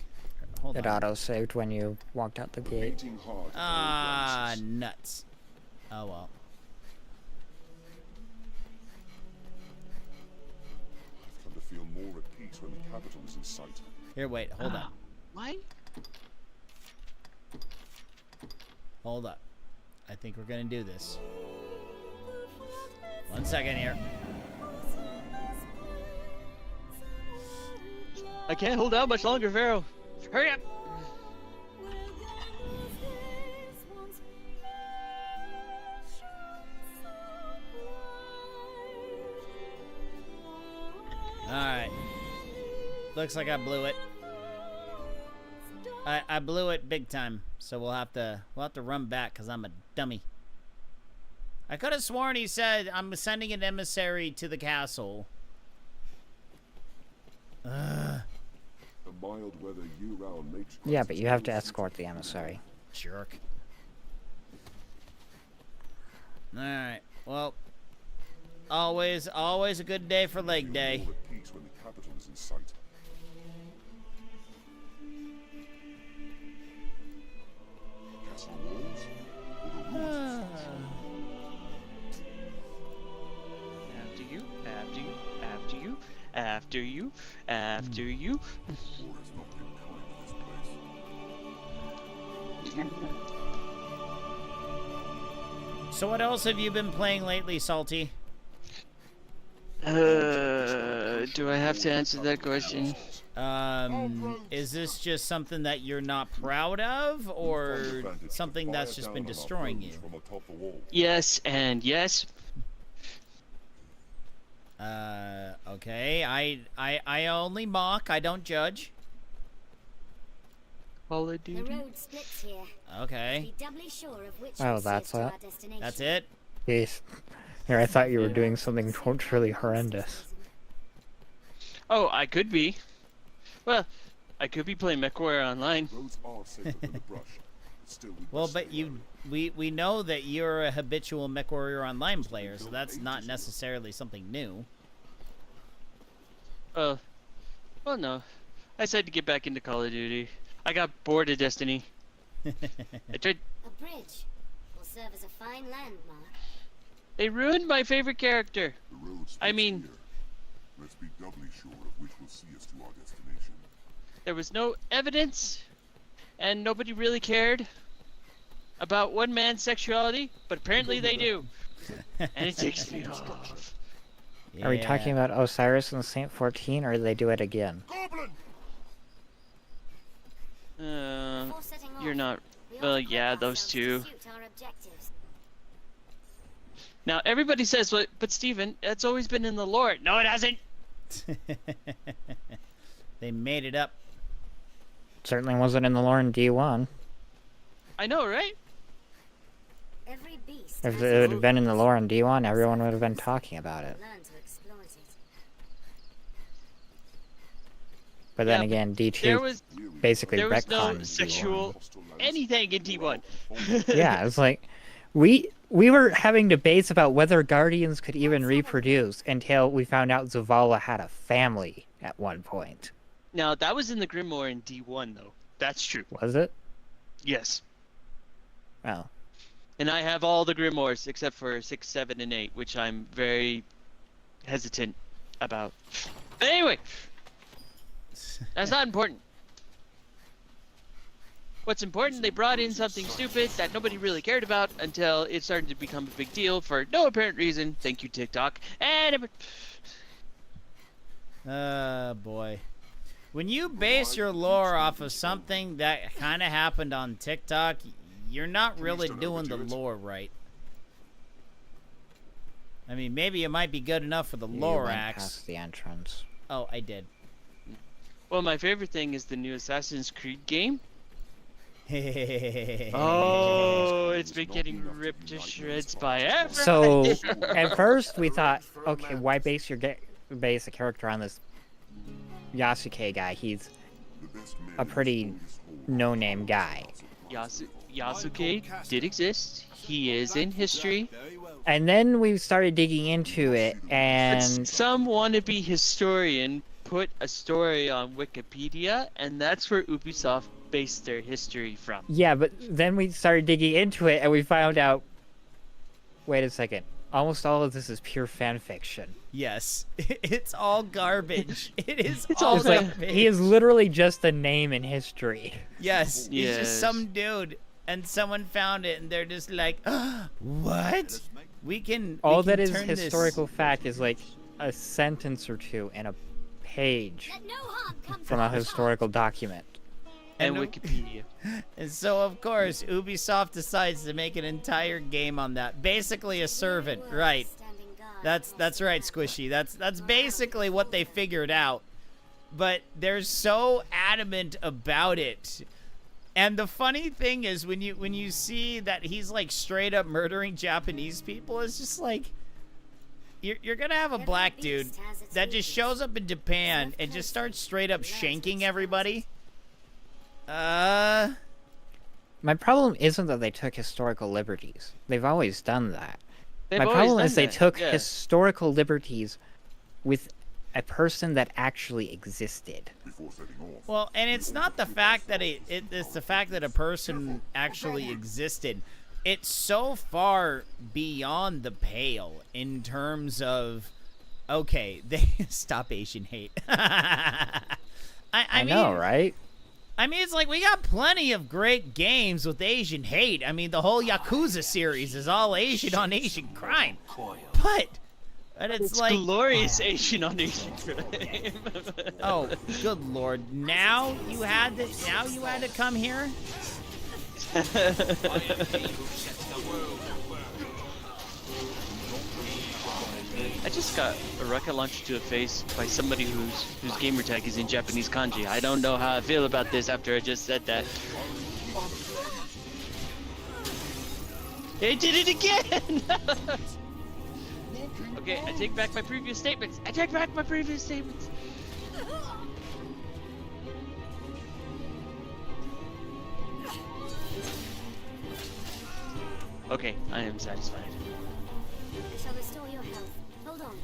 Hold It on. auto-saved when you walked out the gate. Ah, nuts. Oh well. feel more at peace when the capital is in sight. Here, wait, hold up. Why? Hold up. I think we're gonna do this. 1 second here. I can't hold out much longer, Pharaoh. Hurry up! Alright. Looks like I blew it. I blew it big time, so we'll have to run back because I'm a dummy. I could have sworn he said I'm sending an emissary to the castle. The mild weather year-round makes. Yeah, but you have to escort the emissary. Jerk. Alright, well, always a good day for leg day. More at peace when the capital is in sight. Castle walls or the ruins of After you, after you, after you, after you, after you. war has not been kind to this place. So what else have you been playing lately, Salty? Do I have to answer that question? Is this just something that you're not proud of, or something that's just been destroying you? Yes and yes. Okay. I only mock. I don't judge. Call of Duty. The road splits here. Okay. Be doubly sure of which Oh, is that's safe to it? our destination. That's it? Jeez. Here, I thought you were doing something truly horrendous. Oh, I could be. Well, I could be playing MechWarrior Online. Roads are safer than the brush. Still, we Well, must but stay you, we know that you're a habitual MechWarrior Online player, so that's not necessarily something new. Well, no. I decided to get back into Call of Duty. I got bored of Destiny. I tried. A bridge will serve as a fine landmark. They ruined my favorite character. The roads I mean, here. Let's be doubly sure of which will see us to our destination. there was no evidence, and nobody really cared about one man's sexuality, but apparently they do. And it takes me off. Are we talking about Osiris and Saint 14, or do they do it again? Goblin! You're not. Well, yeah, those two. Now everybody says, but Steven, that's always been in the lore. No, it hasn't. They made it up. Certainly wasn't in the lore in D1. I know, right? Every beast If it would have been in the lore in D1, everyone would have been talking about it. learn to exploit it. But then Yeah, again, D2 There was basically no retconned sexual anything in D1. Yeah, it's like we were having debates about whether Guardians could even reproduce until we found out Zavala had a family at one point. Now that was in the Grimoire in D1, though. That's true. Was it? Yes. Oh. And I have all the Grimoires except for 6, 7, and 8, which I'm very hesitant about. But anyway, that's not important. What's important, they brought in something stupid that nobody really cared about until it started to become a big deal for no apparent reason. Thank you, TikTok. And Boy. When you base your lore off of something that kind of happened on TikTok, you're not really doing the lore right. I mean, maybe it might be good enough for the You lore went acts. past the entrance. Oh, I did. well, my favorite thing is the new Assassin's Creed game. Oh, it's been getting ripped to shreds by everybody. So, at first we thought, okay, why base a character on this Yasuke guy? He's a pretty no-name guy. Yasuke did exist. He is in history. And then we started digging into it, and Some wannabe historian put a story on Wikipedia, and that's where Ubisoft based their history from. yeah, but then we started digging into it, and we found out, wait a second, almost all of this is pure fan fiction. Yes, it's all garbage. It is It's all like garbage. he is literally just a name in history. Yes, he's Yes. just some dude, and someone found it, and they're just like, what? We can. All we can that is turn historical fact is like a sentence or two in a page from a historical document. And Wikipedia. And so, of course, Ubisoft decides to make an entire game on that. Basically, a servant, right? That's right, Squishy. That's basically what they figured out. But they're so adamant about it. And the funny thing is, when you see that he's like straight up murdering Japanese people, it's just like you're gonna have a black dude that just shows up in Japan and just starts straight up shanking everybody. My problem isn't that they took historical liberties. They've always done that. They've My always problem done is they that, took yeah. historical liberties with a person that actually existed. Well, and it's not the fact that it's the fact that a person actually existed. It's so far beyond the pale in terms of, okay, they stop Asian hate. I know, mean, right? I mean, it's like we got plenty of great games with Asian hate. I mean, the whole Yakuza series is all Asian on Asian crime. But it's like glorious Asian on Asian crime. Oh, good lord! Now you had to come here. I just got a rocket launcher to a face by somebody whose gamer tag is in Japanese kanji. I don't know how I feel about this after I just said that. It did it again! Okay, I take back my previous statements. Okay, I am satisfied. I shall restore your health. Hold on.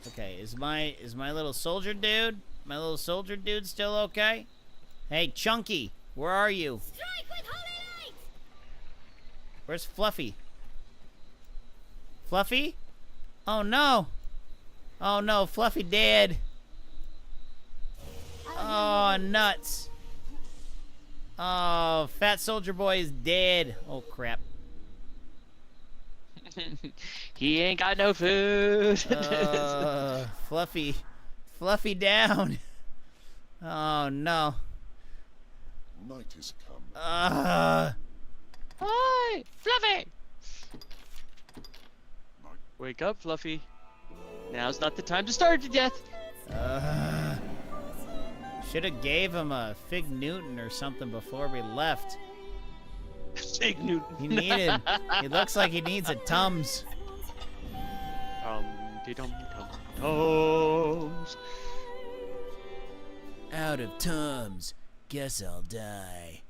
Okay, is my little soldier dude still okay? Hey, Chunky, where are you? Strike with holy light! Where's Fluffy? Fluffy? Oh no! Oh no, Fluffy dead. Oh, nuts. Oh, Fat Soldier Boy is dead. Oh, crap. He ain't got no food. Fluffy down. Oh, no. Night is come. Hi, Fluffy! Wake up, Fluffy. Now's not the time to starve to death. Should have gave him a Fig Newton or something before we left. Fig Newton. He needed. He looks like he needs a Tums. Tums. Out of Tums. Guess I'll die.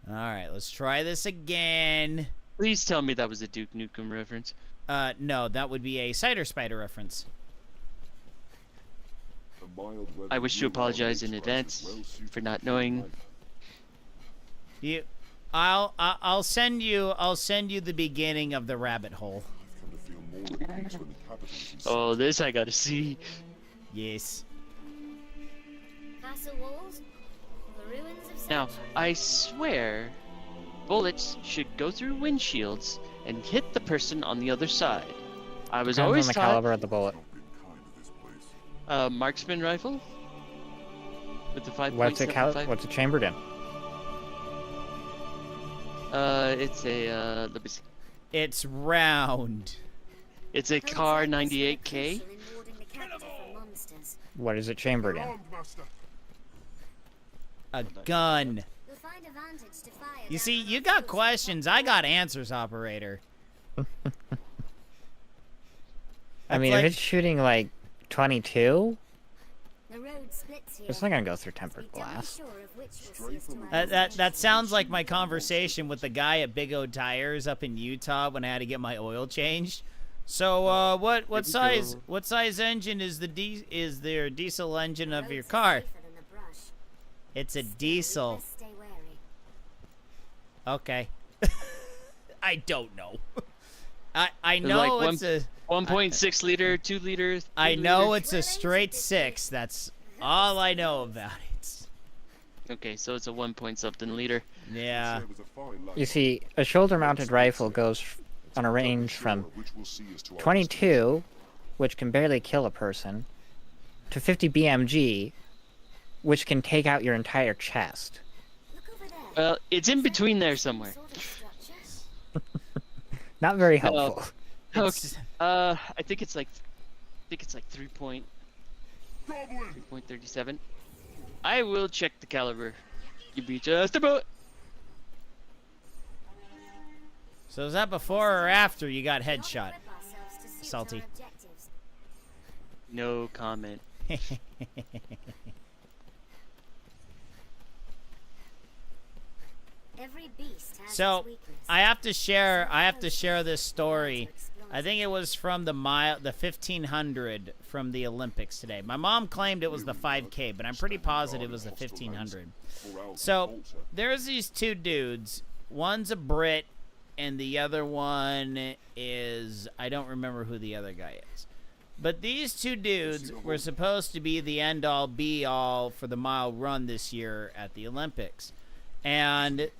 Alright, let's try this again. Please tell me that was a Duke Nukem reference. No, that would be a Cider Spider reference. I wish to apologize in advance for not knowing. I'll send you the beginning of the rabbit hole. Oh, this I gotta see. Yes. Castle walls? The ruins of Now, I swear, bullets should go through windshields and hit the person on the other side. I was Depends always on the taught caliber of the bullet. Marksman rifle with the 5.75. What's it chambered in? It's a let me see. It's round. It's a Car 98K. What is it chambered in? A gun. You see, you got questions, I got answers, operator. I mean, like, if it's shooting like 22, The road splits here. it's not gonna go through tempered glass. that sounds like my conversation with the guy at Big O Tires up in Utah when I had to get my oil changed. So, what size engine is their diesel engine of your car? It's a diesel. Okay. I don't know. I know like it's a 1.6 liter, 2 liters. I know it's a straight 6. That's all I know about it. Okay, so it's a 1 point something liter. Yeah. You see, a shoulder-mounted rifle goes on a range from 22, which can barely kill a person, to 50 BMG, which can take out your entire chest. Well, it's in between there somewhere. Not very helpful. Okay. I think it's like 3.37. I will check the caliber. You be just about. So is that before or after you got headshot? Salty. No comment. So I have to share this story. I think it was from the 1500 from the Olympics today. My mom claimed it was the 5K, but I'm pretty positive it was the 1500. So there's these two dudes. One's a Brit, and the other one is, I don't remember who the other guy is. But these two dudes were supposed to be the end-all, be-all for the mile run this year at the Olympics. And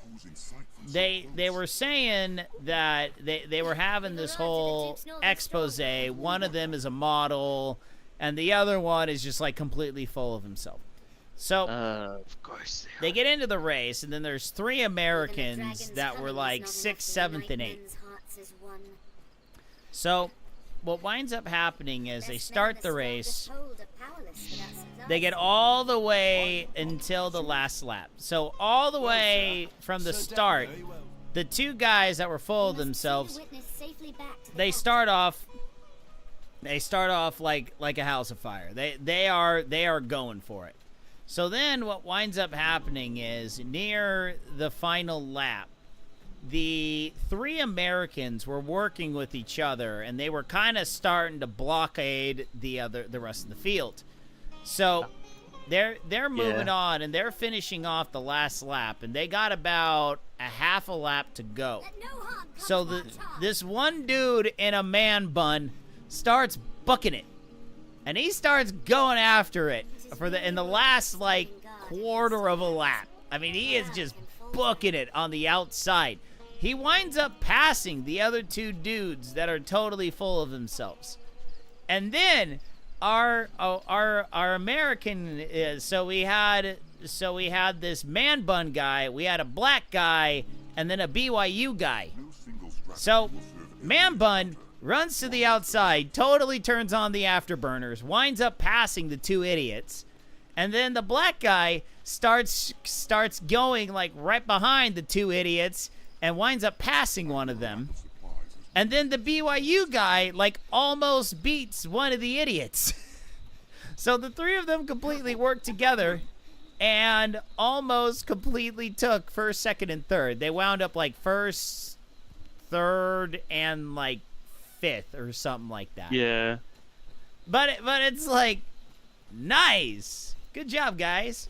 they were saying that they were having this whole expose. One of them is a model, and the other one is just like completely full of himself. So of course they get into the race, and then there's 3 Americans that were like 6th, 7th, and 8th. So what winds up happening is they start the race. They get all the way until the last lap. So all the way from the start, the 2 guys that were full of themselves, they start off like a house of fire. They are going for it. So then what winds up happening is near the final lap, the 3 Americans were working with each other, and they were kind of starting to blockade the rest of the field. So they're moving on, and they're finishing off the last lap, and they got about a half a lap to go. So this one dude in a man bun starts bucking it, and he starts going after it in the last like quarter of a lap. I mean, he is just booking it on the outside. He winds up passing the other 2 dudes that are totally full of themselves. And then our American so we had this man bun guy, we had a black guy, and then a BYU guy. So man bun runs to the outside, totally turns on the afterburners, winds up passing the 2 idiots. And then the black guy starts going like right behind the 2 idiots and winds up passing one of them. And then the BYU guy like almost beats one of the idiots. So the 3 of them completely worked together and almost completely took 1st, 2nd, and 3rd. They wound up like 1st, 3rd, and like 5th or something like that. Yeah. But it's like, nice. Good job, guys.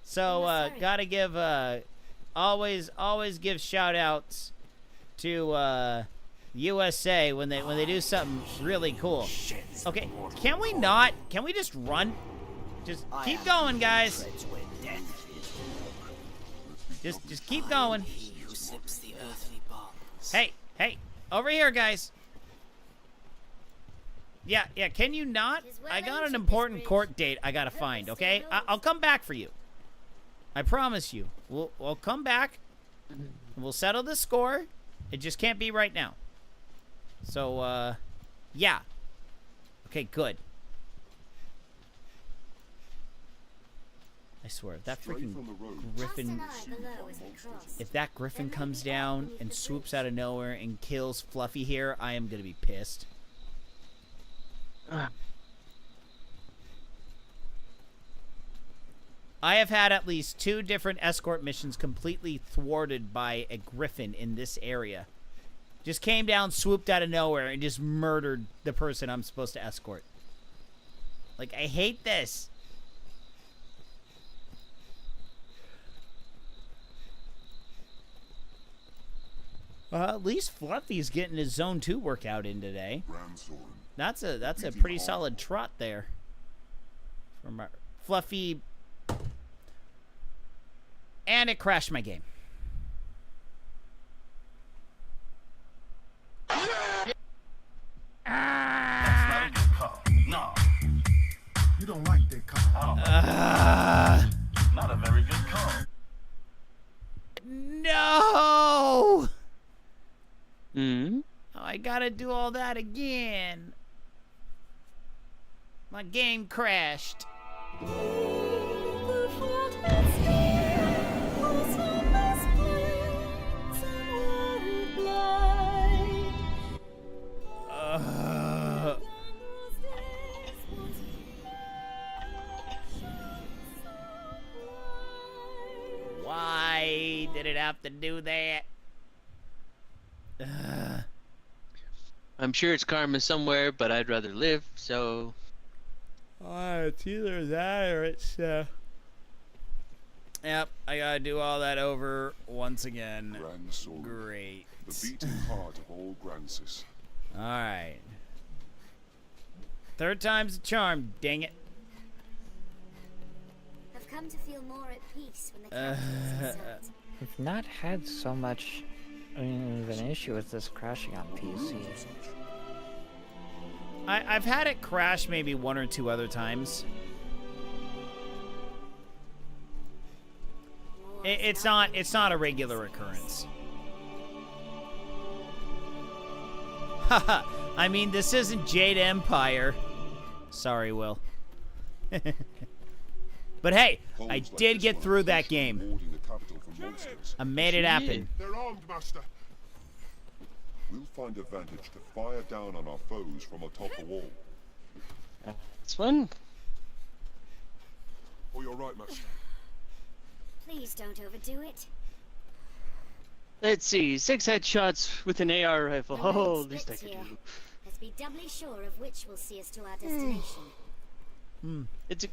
So gotta give always give shout outs to USA when they do something really cool. Okay, can we just run? Just keep going, guys. Just keep going. Hey, over here, guys. Yeah, can you not? I got an important court date I gotta find, okay? I'll come back for you. I promise you. We'll come back. We'll settle the score. It just can't be right now. So, yeah. Okay, good. I swear, if that freaking griffin... If that griffin comes down and swoops out of nowhere and kills Fluffy here, I am gonna be pissed. I have had at least 2 different escort missions completely thwarted by a griffin in this area. Just came down, swooped out of nowhere, and just murdered the person I'm supposed to escort. Like, I hate this. At least Fluffy's getting his Zone 2 workout in today. Grandson. That's a pretty solid trot there. From our Fluffy. And it crashed my game. That's not a good call. No. You don't like that call. Not a very good call. No! Hmm? Oh, I gotta do all that again. My game crashed. Why did it have to do that? I'm sure it's karma somewhere, but I'd rather live, so... It's either that or it's, Yep, I gotta do all that over once again. Grandson. Great. The beating heart of all Grancis. Alright. Third time's a charm, dang it. I've come to feel more at peace when the captain is concerned. We've not had so much of an issue with this crashing on PC. I've had it crash maybe one or two other times. It's not a regular occurrence. Haha. I mean, this isn't Jade Empire. Sorry, Will. But hey, I did get through that game. I made it happen. They're armed, Master. We'll find a vantage to fire down on our foes from atop the wall. It's fun. Oh, you're right, Master. Please don't overdo it. Let's see, 6 headshots with an AR rifle. Oh, at least I could do. Let's be doubly sure of which will see us to our destination. It's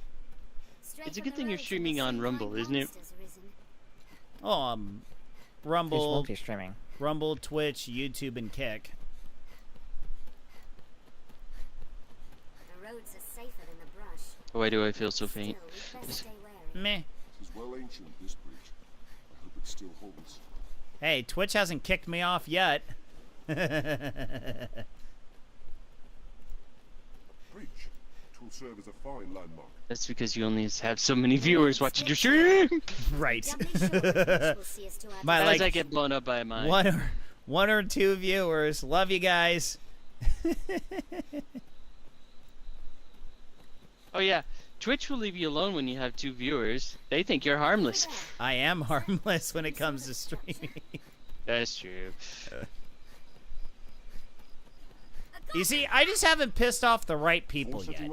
a good thing you're streaming on Rumble, isn't it? Oh, Rumble. He's multi-streaming. Rumble, Twitch, YouTube, and Kick. The roads are safer than the brush. Why do I feel so faint? Still, we'd best stay wary. Meh. It is well ancient, this bridge. I hope it still holds. Hey, Twitch hasn't kicked me off yet. Bridge. It will serve as a fine landmark. That's because you only have so many viewers watching your stream. Right. My like, as I get blown up by mine. One or two viewers. Love you guys. Oh yeah, Twitch will leave you alone when you have 2 viewers. They think you're harmless. I am harmless when it comes to streaming. That's true. You see, I just haven't pissed off the right people yet.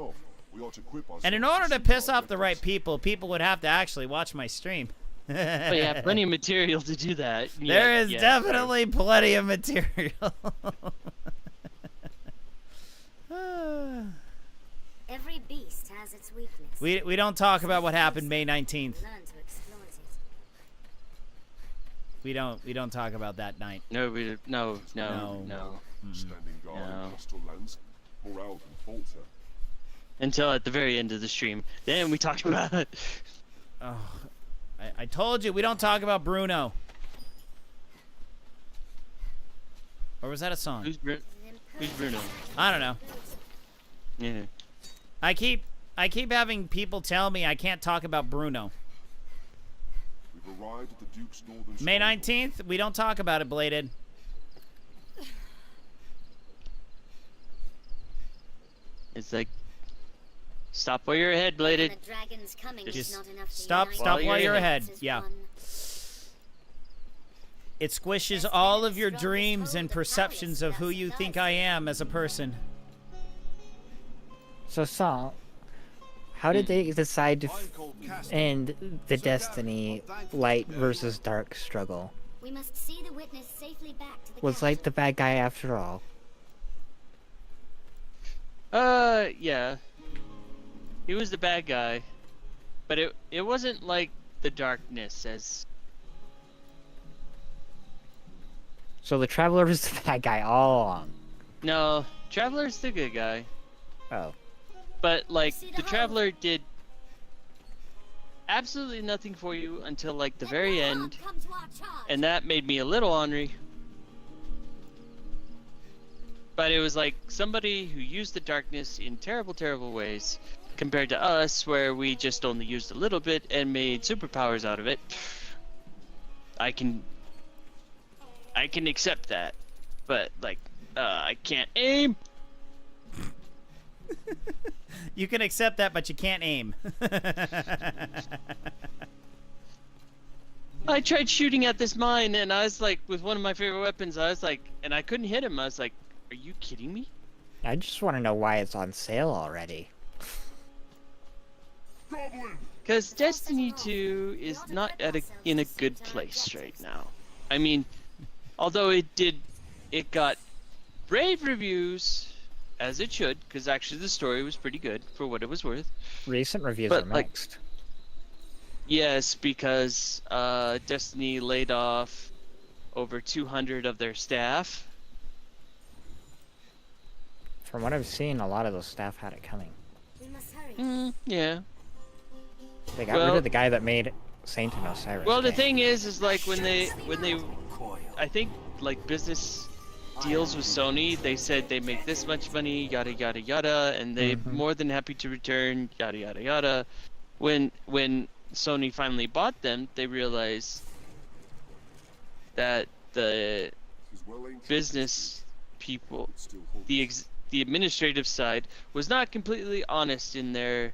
We ought to equip And in order to piss off the right people would have to actually watch my stream. Oh yeah, plenty of material to do that. There is definitely plenty of material. Every beast has its weakness. We don't talk about what happened May 19th. Learn to exploit it. We don't talk about that night. No. Standing guard in hostile lands. Morale can falter. Until at the very end of the stream. Then we talked about it. Oh, I told you we don't talk about Bruno. Or was that a song? Who's Bruno? I don't know. Yeah. I keep having people tell me I can't talk about Bruno. We've arrived at the Duke's northern May 19th, we don't talk about it, Bladed. It's like, stop while you're ahead, Bladed. The dragon's coming is not enough to Stop unite while you're us ahead. as Yeah. one. It squishes all of your dreams and perceptions of who you think I am as a person. So, Saul, how did they decide to end the Destiny light versus dark struggle? We must see the witness safely back to the Was Light the bad guy after all? Yeah. He was the bad guy. But it wasn't like the darkness as... So the Traveler was the bad guy all along. No, Traveler's the good guy. Oh. But, like, the Traveler did absolutely nothing for you until, like, the very end. And that made me a little ornery. But it was like somebody who used the darkness in terrible, terrible ways, compared to us, where we just only used a little bit and made superpowers out of it. I can accept that, but like, I can't aim. You can accept that, but you can't aim. I tried shooting at this mine, and I was like, with one of my favorite weapons, I was like, and I couldn't hit him. I was like, are you kidding me? I just want to know why it's on sale already. Because Destiny 2 is not in a good place right now. I mean, although it got rave reviews, as it should, because actually the story was pretty good for what it was worth. Recent reviews are mixed. Yes, because Destiny laid off over 200 of their staff. From what I've seen, a lot of those staff had it coming. Yeah. They got rid of the guy that made Saint and Osiris. Well, the thing is like when they, I think like business deals with Sony, they said they make this much money, yada yada yada, and they're more than happy to return, yada yada yada. When Sony finally bought them, they realized that the business people, the administrative side, was not completely honest in their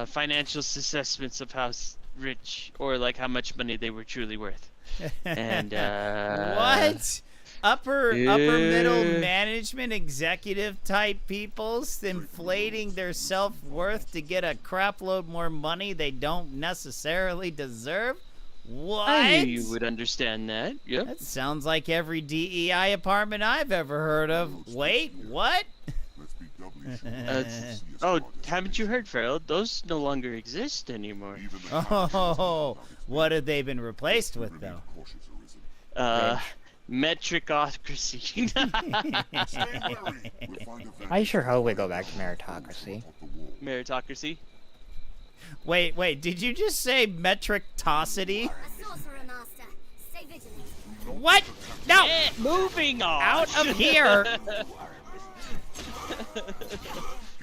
financial assessments of how rich or like how much money they were truly worth. And what? Upper middle management executive type people's inflating their self-worth to get a crap load more money they don't necessarily deserve? What? I knew you would understand that. Yep. That sounds like every DEI apartment I've ever heard of. Wait, what? Oh, haven't you heard, Farrell? Those no longer exist anymore. Oh, what have they been replaced with, though? Metricocracy. I sure hope we go back to meritocracy. Meritocracy? Wait, did you just say metrictocity? What? No! Moving on! Out of here!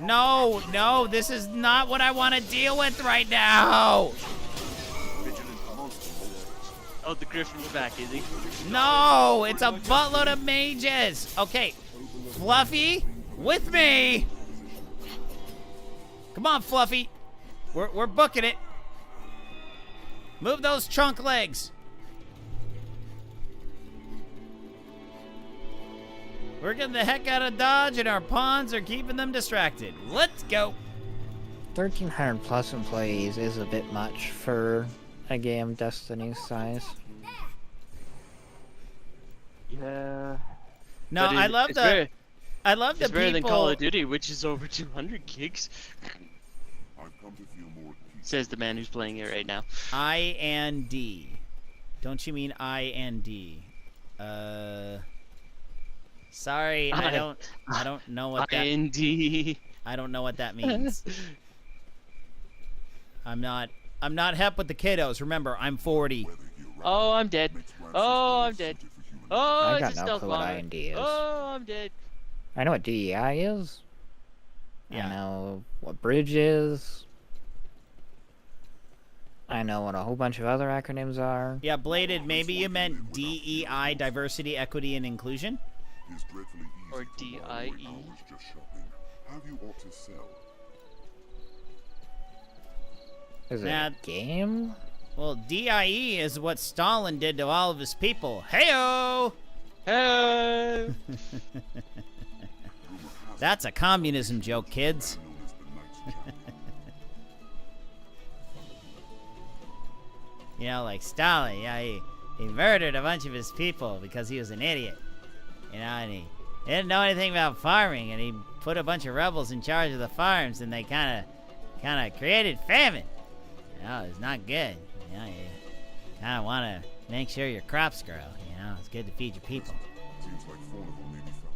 No, this is not what I want to deal with right now! Oh, the Griffin's back, is he? No, it's a buttload of mages. Okay, Fluffy, with me. Come on, Fluffy. We're booking it. Move those trunk legs. We're getting the heck out of Dodge, and our pawns are keeping them distracted. Let's go. 1,300 plus employees is a bit much for a game Destiny's size. Yeah. No, I love the it's people. better than Call of Duty, which is over 200 gigs. Says the man who's playing it right now. I&D. Don't you mean I&D? Sorry, I don't know what that. I&D. I don't know what that means. I'm not hep with the kiddos. Remember, I'm 40. Oh, I'm dead. Oh, I'm dead. Oh, I it's got a no stealth clue what bomber. I&D is. Oh, I'm dead. I know what DEI is. Yeah. I know what Bridge is. I know what a whole bunch of other acronyms are. Yeah, Bladed, maybe you meant DEI, diversity, equity, and inclusion? Or DIE. Have you ought to sell? Is it a game? Well, DIE is what Stalin did to all of his people. Heyo! Hey! That's a communism joke, kids. You know, like Stalin, yeah, he murdered a bunch of his people because he was an idiot. You know, and he didn't know anything about farming, and he put a bunch of rebels in charge of the farms, and they kind of created famine. You know, it's not good. You know, you kind of want to, Make sure your crops grow. You know, it's good to feed your people. Seems like Fornival may be found.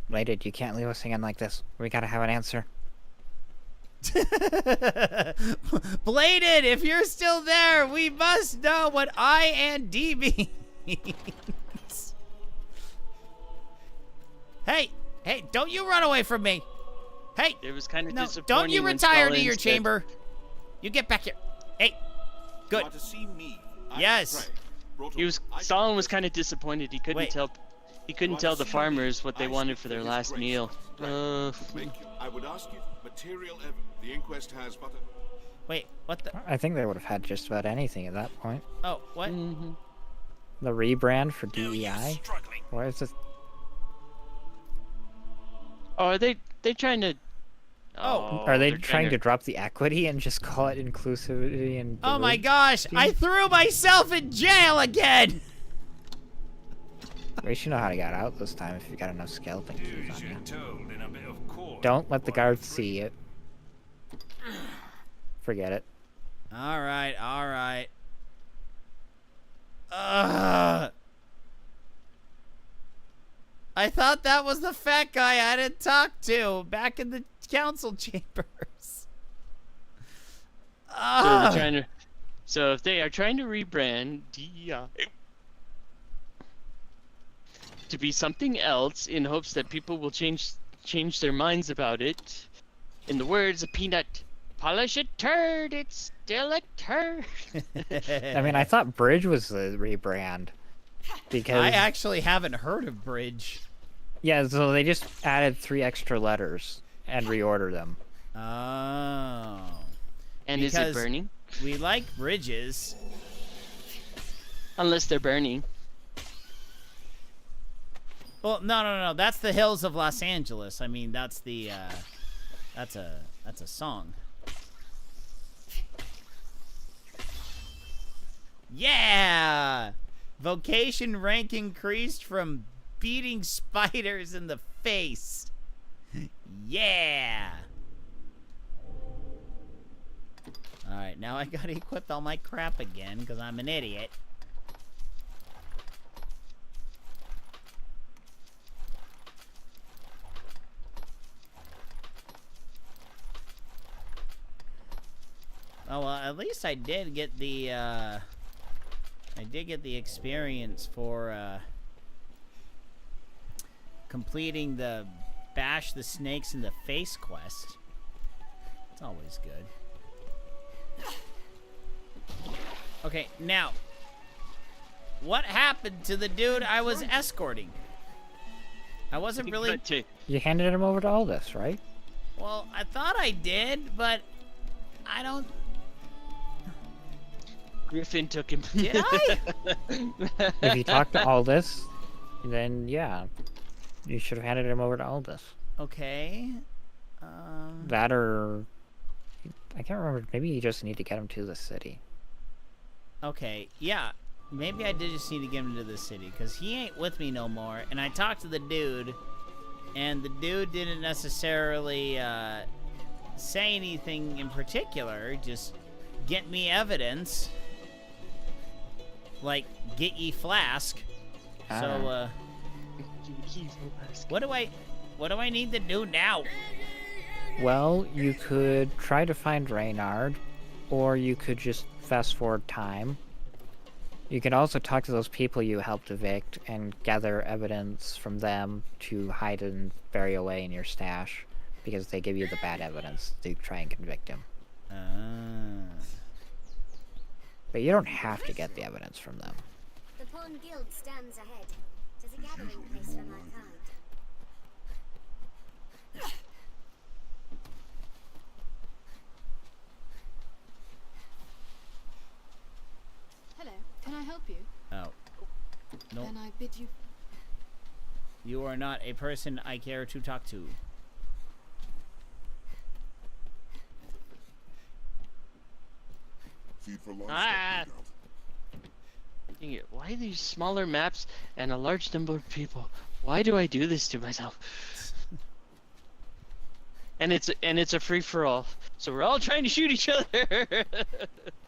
Lady, you can't leave us hanging like this. We gotta have an answer. Bladed, if you're still there, we must know what I and D means. Hey, don't you run away from me. Hey, it was kind of no, disappointing. Don't you when retire to Stalin your said- chamber. You get back here. Hey, good. You are to see me. I Yes. pray. He was Stalin was kind of disappointed. He couldn't Wait. tell. He couldn't tell the farmers what they wanted for their last meal. I would ask you material evidence. The inquest has but a... Wait, what the? I think they would have had just about anything at that point. Oh, what? The rebrand for DEI? Why is this? Oh, are they trying to? Are they they're trying to drop the equity and just call it inclusivity and? Oh my gosh! I threw myself in jail again. At least you know how to get out this time if you got enough skeleton keys on you. Told in a bit of court. Don't let the guards see it. Forget it. All right. I thought that was the fat guy I didn't talk to back in the council chambers. So if they are trying to rebrand DEI to be something else in hopes that people will change their minds about it, in the words of Peanut, polish a turd, it's still a turd. I mean, I thought Bridge was the rebrand. Because I actually haven't heard of Bridge. Yeah, so they just added 3 extra letters and reordered them. Oh. And is it burning? We like bridges. Unless they're burning. Well, no. That's the hills of Los Angeles. I mean, that's the that's a song. Yeah! Vocation rank increased from beating spiders in the face. Yeah! Alright, now I gotta equip all my crap again, because I'm an idiot. Oh, well, at least I did get the, experience for, completing the bash the snakes in the face quest. It's always good. Okay, now, what happened to the dude I was escorting? I wasn't really... You handed him over to Aldous, right? Well, I thought I did, but I don't... Griffin took him. Did I? If you talked to Aldous, then yeah, you should have handed him over to Aldous. Okay. That or... I can't remember. Maybe you just need to get him to the city. Okay, yeah. Maybe I did just need to get him to the city, because he ain't with me no more. And I talked to the dude, and the dude didn't necessarily say anything in particular. Just get me evidence. Like, get ye flask. So, what do I need to do now? Well, you could try to find Reynard, or you could just fast forward time. You can also talk to those people you helped evict and gather evidence from them to hide and bury away in your stash, because they give you the bad evidence to try and convict him. But you don't have to get the evidence from them. The Pawn Guild stands ahead. It is a gathering place for my kind. Hello, can I help you? Oh. Nope. Then I bid you... You are not a person I care to talk to. Feed for livestock. Ah! Dang it, why these smaller maps and a large number of people? Why do I do this to myself? And it's a free-for-all. So we're all trying to shoot each other.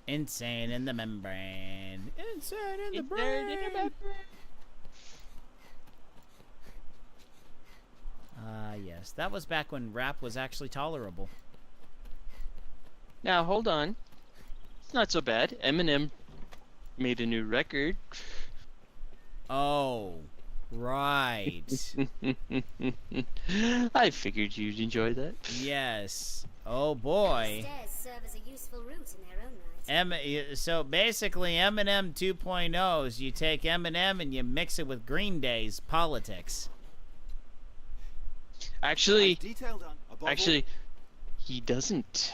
Insane in the membrane. Insert in the brain. Yes, that was back when rap was actually tolerable. Now hold on, it's not so bad. Eminem made a new record. Oh, right. I figured you'd enjoy that. Yes. Oh boy. Stairs serve as a useful route in their own right. So basically, Eminem 2.0 is you take Eminem and you mix it with Green Day's politics. Actually, above actually, he doesn't.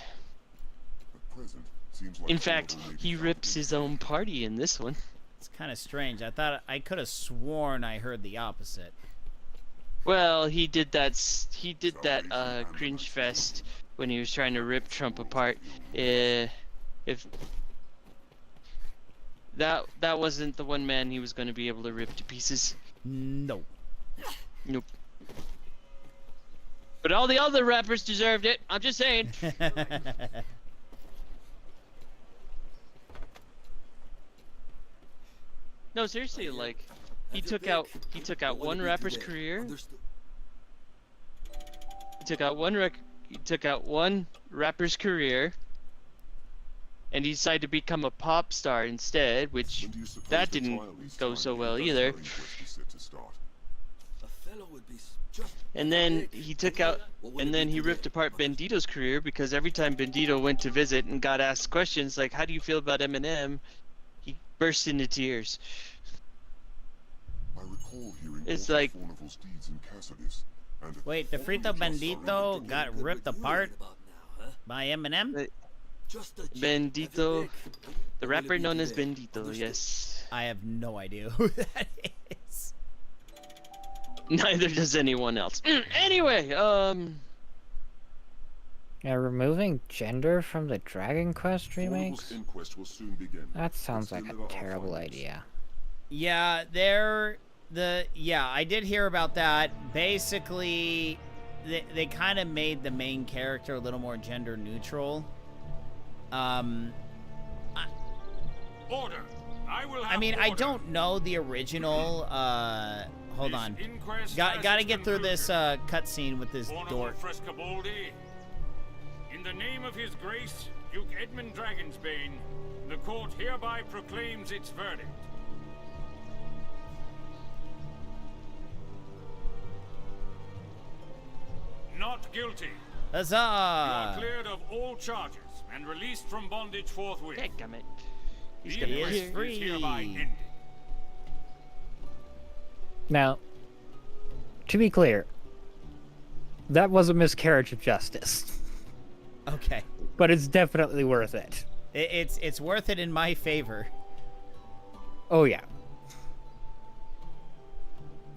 In fact, he rips his own party in this one. It's kind of strange. I could have sworn I heard the opposite. Well, he did that cringe fest when he was trying to rip Trump apart. If that wasn't the one man he was going to be able to rip to pieces. No. Nope. But all the other rappers deserved it. I'm just saying. No, seriously, like he took out one rapper's career. He took out one rapper's career, and he decided to become a pop star instead, which that didn't go so well either. And then he ripped apart Bandito's career, because every time Bandito went to visit and got asked questions like, "How do you feel about Eminem?" he burst into tears. It's like, wait, the Frito Bandito got ripped apart by Eminem? Bandito, the rapper known as Bandito, yes. I have no idea who that is. Neither does anyone else. Anyway, Yeah, removing gender from the Dragon Quest remakes? That sounds like a terrible idea. Yeah, I did hear about that. Basically, they kind of made the main character a little more gender neutral. Order. I mean, I don't know the original. Hold on. Gotta get through this cutscene with this dork. In the name of His Grace, Duke Edmund Dragonsbane, the court hereby proclaims its verdict. Not guilty. Huzzah! You are cleared of all charges and released from bondage forthwith. Dadgummit. He is free. Is hereby ended. Now, to be clear, that was a miscarriage of justice. Okay. But it's definitely worth it. It's worth it in my favor. Oh yeah.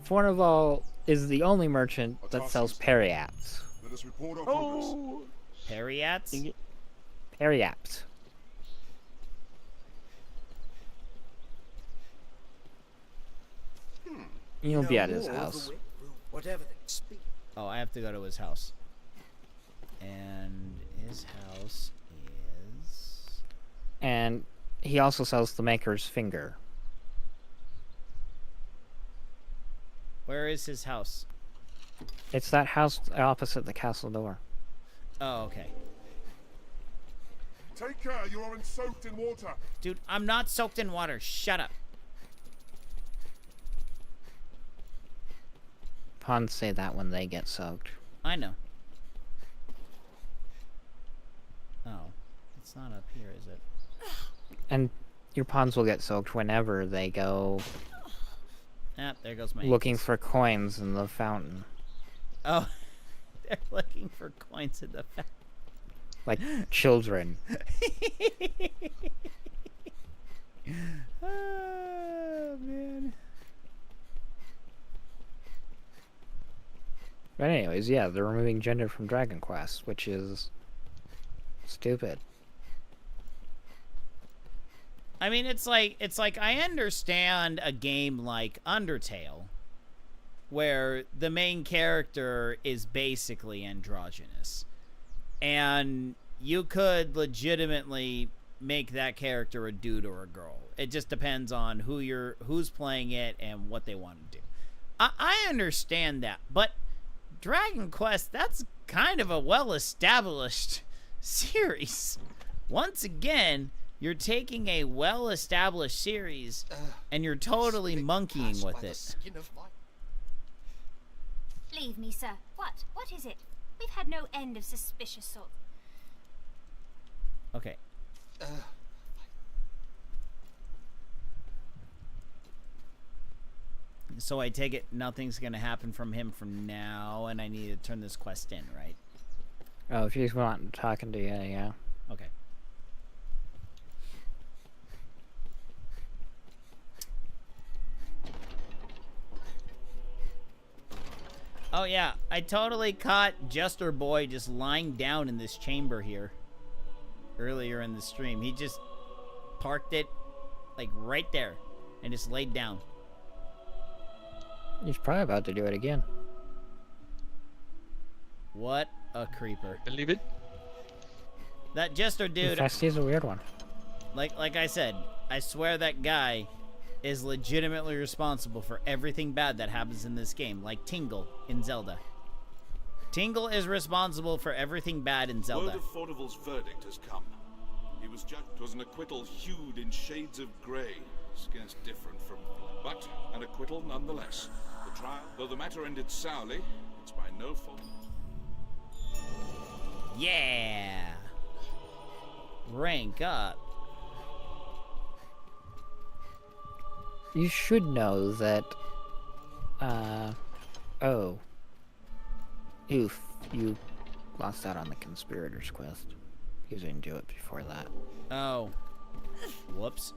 Fornival is the only merchant that sells periapts. Let us report our Oh! Periapts? Periapts. You'll be at his house. Whatever they speak. Oh, I have to go to his house. And his house is... And he also sells the Maker's Finger. Where is his house? It's that house opposite the castle door. Oh, okay. Take care, you are soaked in water. Dude, I'm not soaked in water. Shut up. Pawns say that when they get soaked. I know. Oh, it's not up here, is it? And your pawns will get soaked whenever they go... Ah, there goes my... looking for coins in the fountain. Oh, they're looking for coins in the fountain. Like children. Oh, man. But anyways, yeah, they're removing gender from Dragon Quest, which is stupid. I mean, it's like I understand a game like Undertale, where the main character is basically androgynous, and you could legitimately make that character a dude or a girl. It just depends on who's playing it and what they want to do. I understand that, but Dragon Quest, that's kind of a well-established series. Once again, you're taking a well-established series and you're totally monkeying with it. Leave me, sir. What? What is it? We've had no end of suspicious sort. Okay. So I take it nothing's gonna happen from him from now, and I need to turn this quest in, right? Oh, if he's wanting talking to you, yeah. Okay. Oh yeah, I totally caught Jester Boy just lying down in this chamber here earlier in the stream. He just parked it like right there and just laid down. He's probably about to do it again. What a creeper. Believe it? That Jester dude. He's a weird one. Like I said, I swear that guy is legitimately responsible for everything bad that happens in this game, like Tingle in Zelda. Tingle is responsible for everything bad in Zelda. Word of Fornival's verdict has come. He was judged. It was an acquittal hued in shades of grey, scarce different from, but an acquittal nonetheless. The trial, though the matter ended sourly, it's by no fault. Yeah. Rank up. You should know that, oh. Oof, you lost out on the Conspirators quest. You didn't do it before that. Oh. Whoops.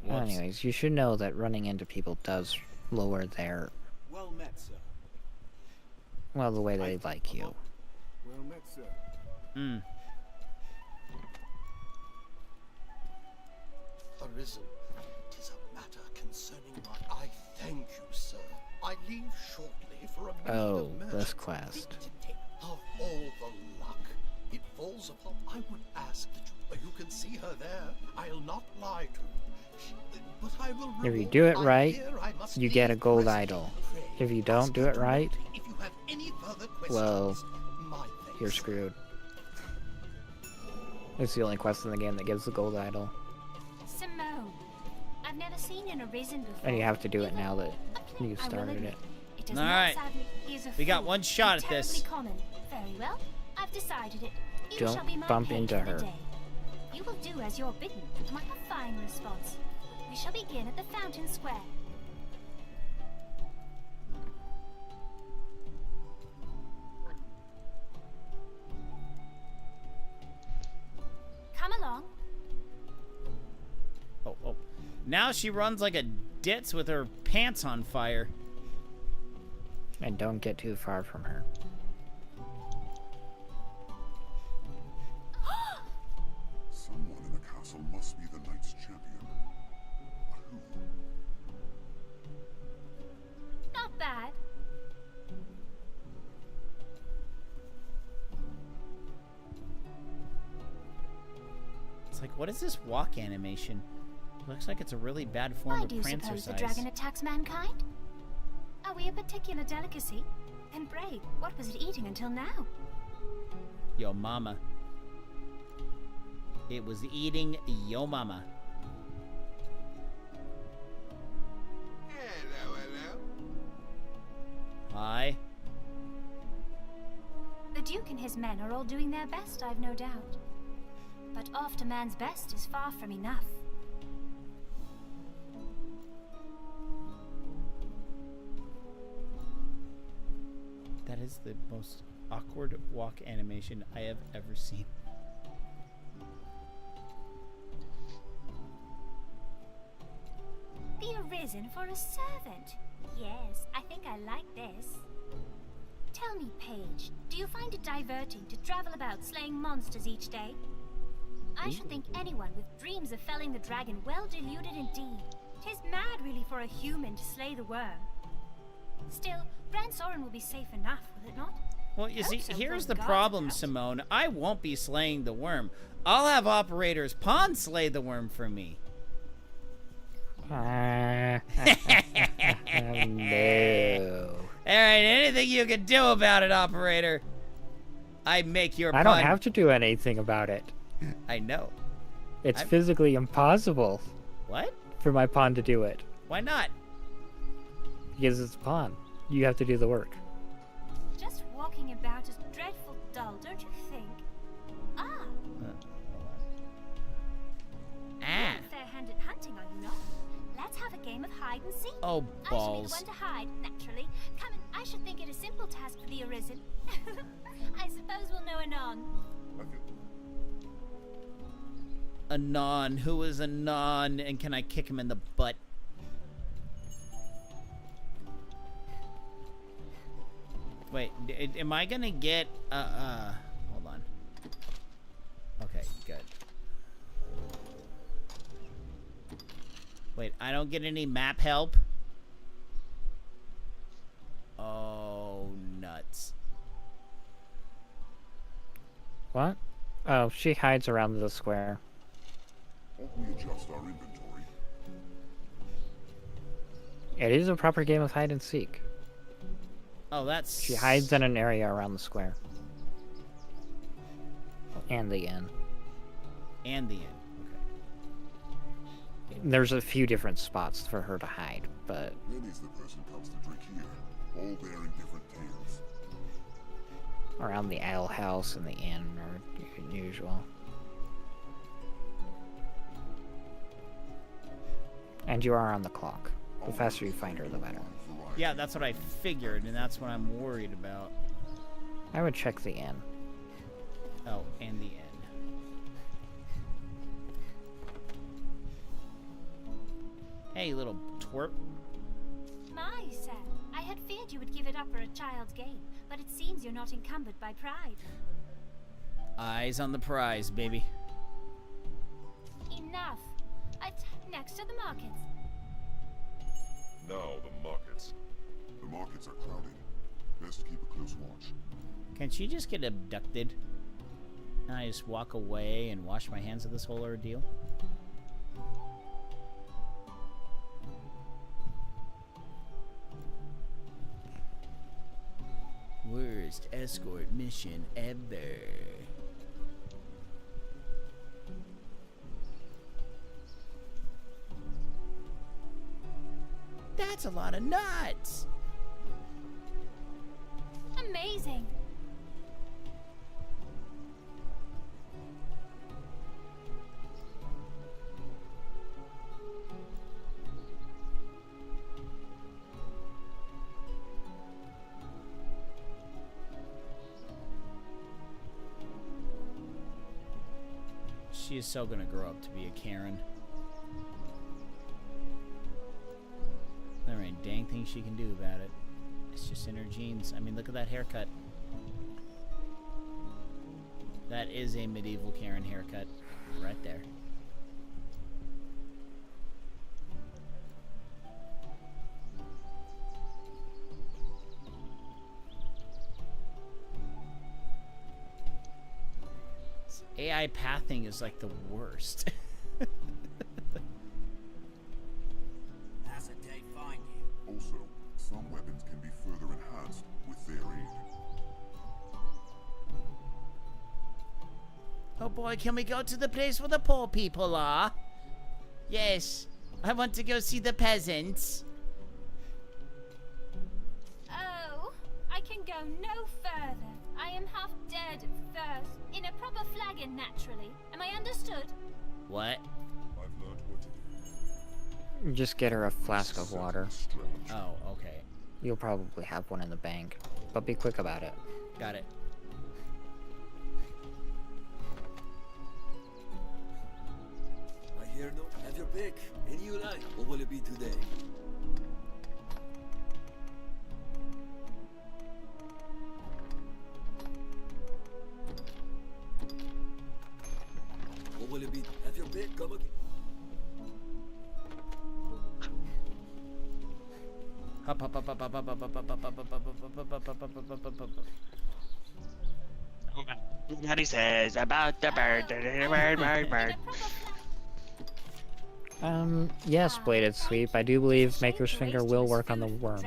Well, anyways, you should know that running into people does lower their... Well met, sir. Well, the way they like you. Well met, sir. Arisen, 'tis a matter concerning my... I thank you, sir. I leave shortly for a meeting Oh, of this merchants. quest. Of all the luck it falls upon, I would ask that you can see her there. I'll not lie to you. But I will If you do it right, you get a gold idol. If you don't do it right, if you have any further well, my you're screwed. It's the only quest in the game that gives the gold idol. Simone, I've never seen an Arisen before. And you have to do it now that you started it. All right. We got one shot at this. Common. Very well. I've decided it. You Don't shall be my bump page into for the her. day. You will do as you're bidden. A fine response. We shall begin at the Fountain Square. Come along. Oh. Now she runs like a ditz with her pants on fire. And don't get too far from her. Someone in the castle must be the knight's champion. But who? Not bad. It's like, what is this walk animation? Looks like it's a really bad form Why of do you suppose prancercise. the dragon attacks mankind? Are we a particular delicacy? And pray, what was it eating until now? Yo mama. It was eating yo mama. Hello. Hi. The Duke and his men are all doing their best, I've no doubt. But oft a man's best is far from enough. That is the most awkward walk animation I have ever seen. Be arisen for a servant. Yes, I think I like this. Tell me, Paige, do you find it diverting to travel about slaying monsters each day? I should think anyone with dreams of felling the dragon well deluded indeed. 'Tis mad really for a human to slay the worm. Still, Grand Soren will be safe enough, will it not? Well, you see, Hope so, here's for the God's problem, sake. Simone. I won't be slaying the worm. I'll have operators Pond slay the worm for me. No. Alright, anything you can do about it, operator. I make your I pun. don't have to do anything about it. I know. It's physically impossible What? for my pawn to do it. Why not? Because it's a pawn. You have to do the work. Just walking about is dreadful dull, don't you think? Ah, Ah. fair-handed hunting, are you not? Let's have a game of hide and seek. Oh, I balls. shall be the one to hide, naturally. Come in, I should think it a simple task for the Arisen. I suppose we'll know anon. Anon. Who is Anon? And can I kick him in the butt? Wait, am I gonna get, hold on. Okay, good. Wait, I don't get any map help? Oh, nuts. What? Oh, she hides around the square. Won't we adjust our inventory? It is a proper game of hide and seek. Oh, that's... She hides in an area around the square. And the inn. And the inn. There's a few different spots for her to hide, but... Many's the person comes to drink here, all bearing different tales. around the ale house and the inn are usual. And you are on the clock. The faster you find her, the better. Yeah, that's what I figured, and that's what I'm worried about. I would check the inn. Oh, and the inn. Hey, little twerp. My, sir, I had feared you would give it up for a child's game, but it seems you're not encumbered by pride. Eyes on the prize, baby. Enough. Next to the markets. Now the markets. The markets are crowded. Best keep a close watch. Can she just get abducted? And I just walk away and wash my hands of this whole ordeal? Worst escort mission ever. That's a lot of nuts. Amazing. She is so gonna grow up to be a Karen. There ain't a dang thing she can do about it. It's just in her genes. I mean, look at that haircut. That is a medieval Karen haircut. Right there. This AI pathing is like the worst. As a day find you. Also, some weapons can be further enhanced with their aid. Oh boy, can we go to the place where the poor people are? Yes, I want to go see the peasants. Oh, I can go no further. I am half dead of thirst. In a proper flagon, naturally. Am I understood? What? I've learned what to do. Just get her a flask of water. Oh, okay. You'll probably have one in the bank, but be quick about it. Got it. I hear no. Have your pick. Any you like. What will it be today? What will it be? Have your pick. Come again. Hop, hop, hop, hop, hop, hop, hop, hop, hop, hop, hop, hop, hop, hop, hop, hop, hop. What he says about the bird, bird. Yes, Bladed Sweep. I do believe Maker's Finger will work on the worm.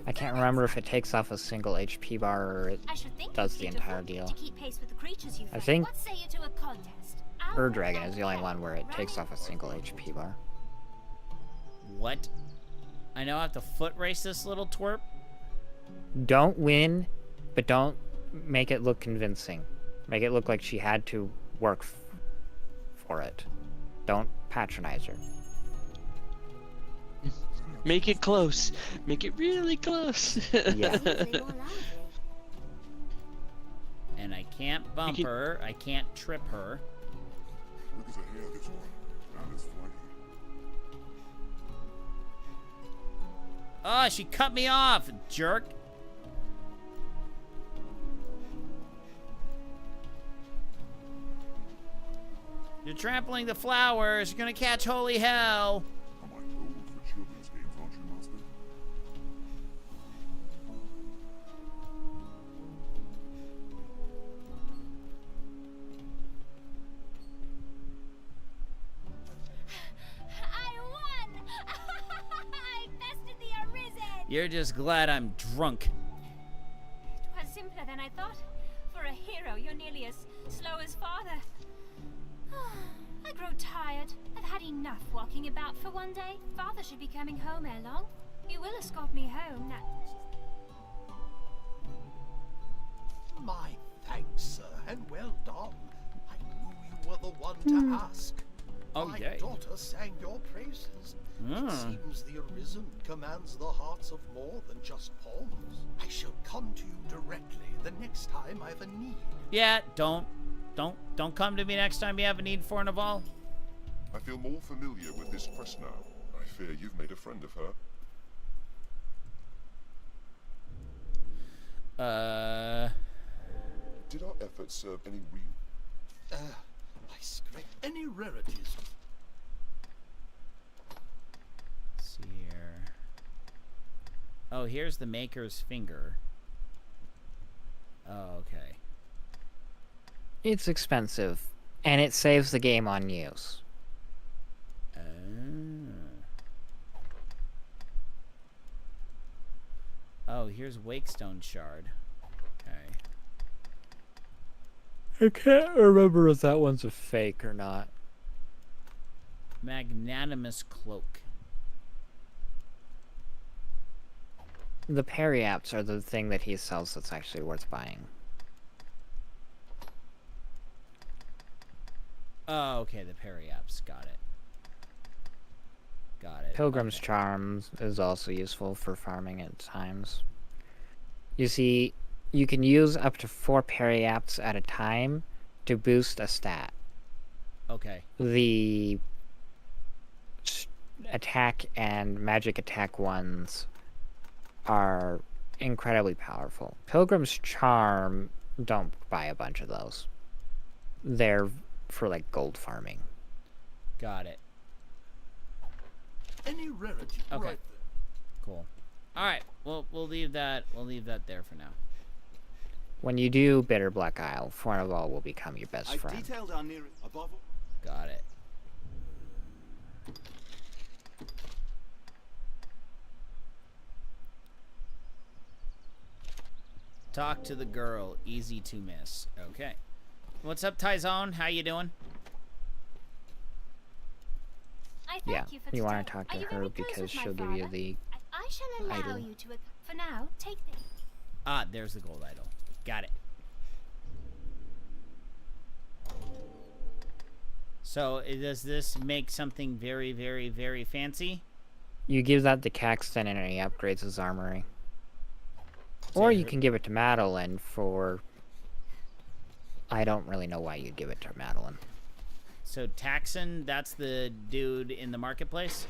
I can't remember if it takes off a single HP bar or it does the entire deal. I think Ur Dragon is the only one where it takes off a single HP bar. What? I now have to foot race this little twerp? Don't win, but don't make it look convincing. Make it look like she had to work for it. Don't patronize her. Make it close. Make it really close. Yeah. And I can't bump her. I can't trip her. Look at the hair this one. That is funny. Oh, she cut me off, jerk. You're trampling the flowers. You're gonna catch holy hell. I might old for children's games, aren't you, Master? I won! I bested the Arisen! You're just glad I'm drunk. It was simpler than I thought. For a hero, you're nearly as slow as father. I grow tired. I've had enough walking about for one day. Father should be coming home ere long. You will escort me home now. My thanks, sir, and well done. I knew you were the one to ask. Oh, My yay. daughter sang your praises. It seems the Arisen commands the hearts of more than just pawns. I shall come to you directly the next time I have a need. Yeah, don't come to me next time you have a need for an Naval. I feel more familiar with this crest now. I fear you've made a friend of her. Did our efforts serve any real... I scrape any rarities. Let's see here. Oh, here's the Maker's Finger. Oh, okay. It's expensive, and it saves the game on use. Oh, here's Wakestone Shard. Okay. I can't remember if that one's a fake or not. Magnanimous Cloak. The Periapts are the thing that he sells that's actually worth buying. Oh, okay, the Periapts. Got it. Got it. Pilgrim's Charm is also useful for farming at times. You see, you can use up to 4 Periapts at a time to boost a stat. Okay. The attack and magic attack ones are incredibly powerful. Pilgrim's Charm, don't buy a bunch of those. They're for like gold farming. Got it. Any rarity. Okay. Right. Cool. All right. Well, we'll leave that. We'll leave that there for now. When you do Bitter Black Isle, Fornival will become your best I've friend. detailed our nearest above. Got it. Talk to the girl. Easy to miss. Okay. What's up, Tyzone? How you doing? Yeah, you want to talk to her because she'll give you the I shall allow idol. you to. For now, take this. Ah, there's the gold idol. Got it. So, does this make something very, very, very fancy? You give that to Caxton and he upgrades his armory. Or you can give it to Madeline for... I don't really know why you'd give it to Madeline. So, Taxon, that's the dude in the marketplace?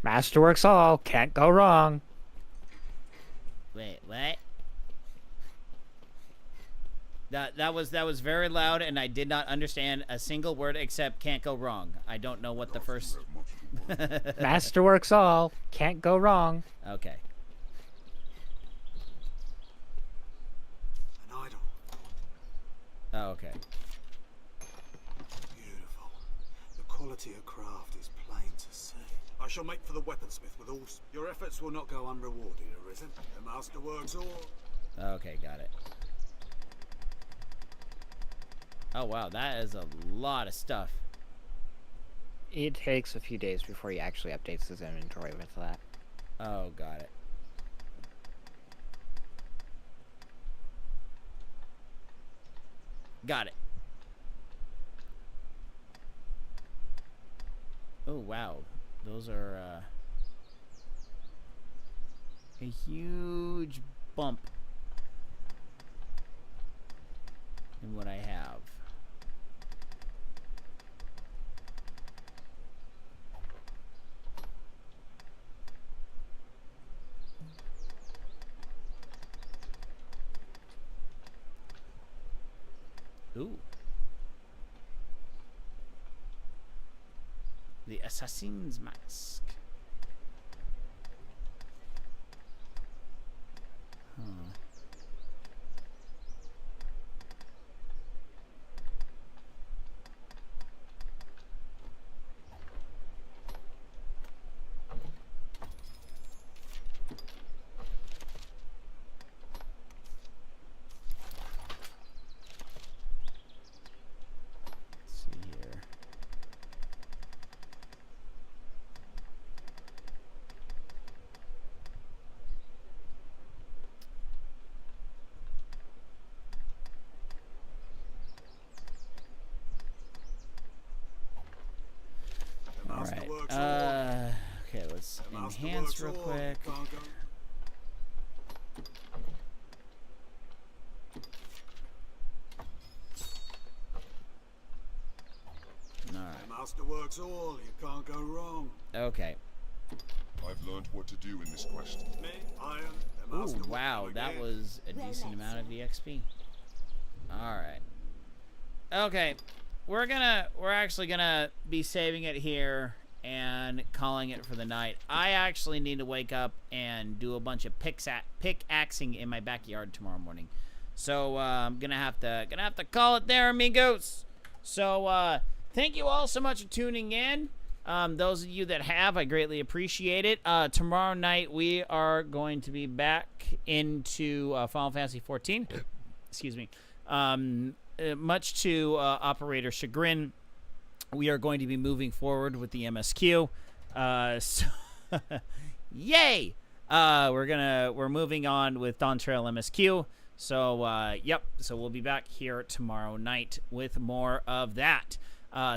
Masterworks all, can't go wrong. Wait, what? That was very loud, and I did not understand a single word except "can't go wrong." I don't know what the first. Masterworks all. Can't go wrong. Okay. An idol. Oh, okay. Beautiful. The quality of craft is plain to see. I shall make for the weaponsmith with all... Your efforts will not go unrewarded, Arisen. The masterworks all... Okay, got it. Oh, wow, that is a lot of stuff. It takes a few days before he actually updates his inventory with that. Oh, got it. Got it. Oh, wow. Those are, a huge bump in what I have. Ooh. The Assassin's Mask. Huh. Okay, let's enhance real quick. Alright. Masterworks all, you can't go wrong. Okay. I've learned what to do in this quest. Me, Iron, the Ooh, master wow, that was a decent amount of EXP. Alright. Okay. We're actually gonna be saving it here and calling it for the night. I actually need to wake up and do a bunch of pickaxing in my backyard tomorrow morning. So I'm gonna have to call it there, amigos. So thank you all so much for tuning in. Those of you that have, I greatly appreciate it. Tomorrow night we are going to be back into Final Fantasy 14. Excuse me. Much to operator chagrin, we are going to be moving forward with the MSQ. So yay! We're moving on with Dawn Trail MSQ. So yep. So we'll be back here tomorrow night with more of that.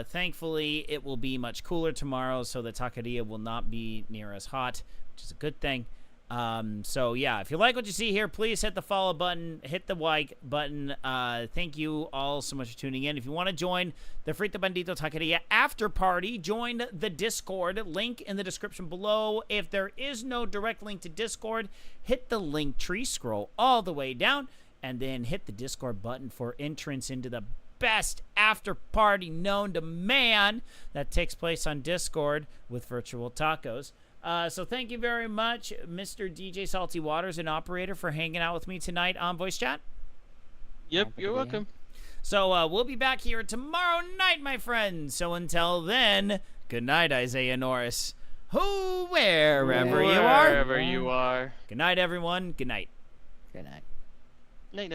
Thankfully, it will be much cooler tomorrow, so the taqueria will not be near as hot, which is a good thing. So yeah, if you like what you see here, please hit the follow button, hit the like button. Thank you all so much for tuning in. If you want to join the Frito Bandito Taqueria after party, join the Discord, link in the description below. If there is no direct link to Discord, hit the link tree, scroll all the way down, and then hit the Discord button for entrance into the best after party known to man that takes place on Discord with virtual tacos. So thank you very much, Mr. DJ Salty Waters, and operator, for hanging out with me tonight on voice chat. Yep, you're welcome. So we'll be back here tomorrow night, my friends. So until then, good night, Isaiah Norris. Wherever you are. Wherever you are. Good night, everyone. Good night. Good night. Night, night.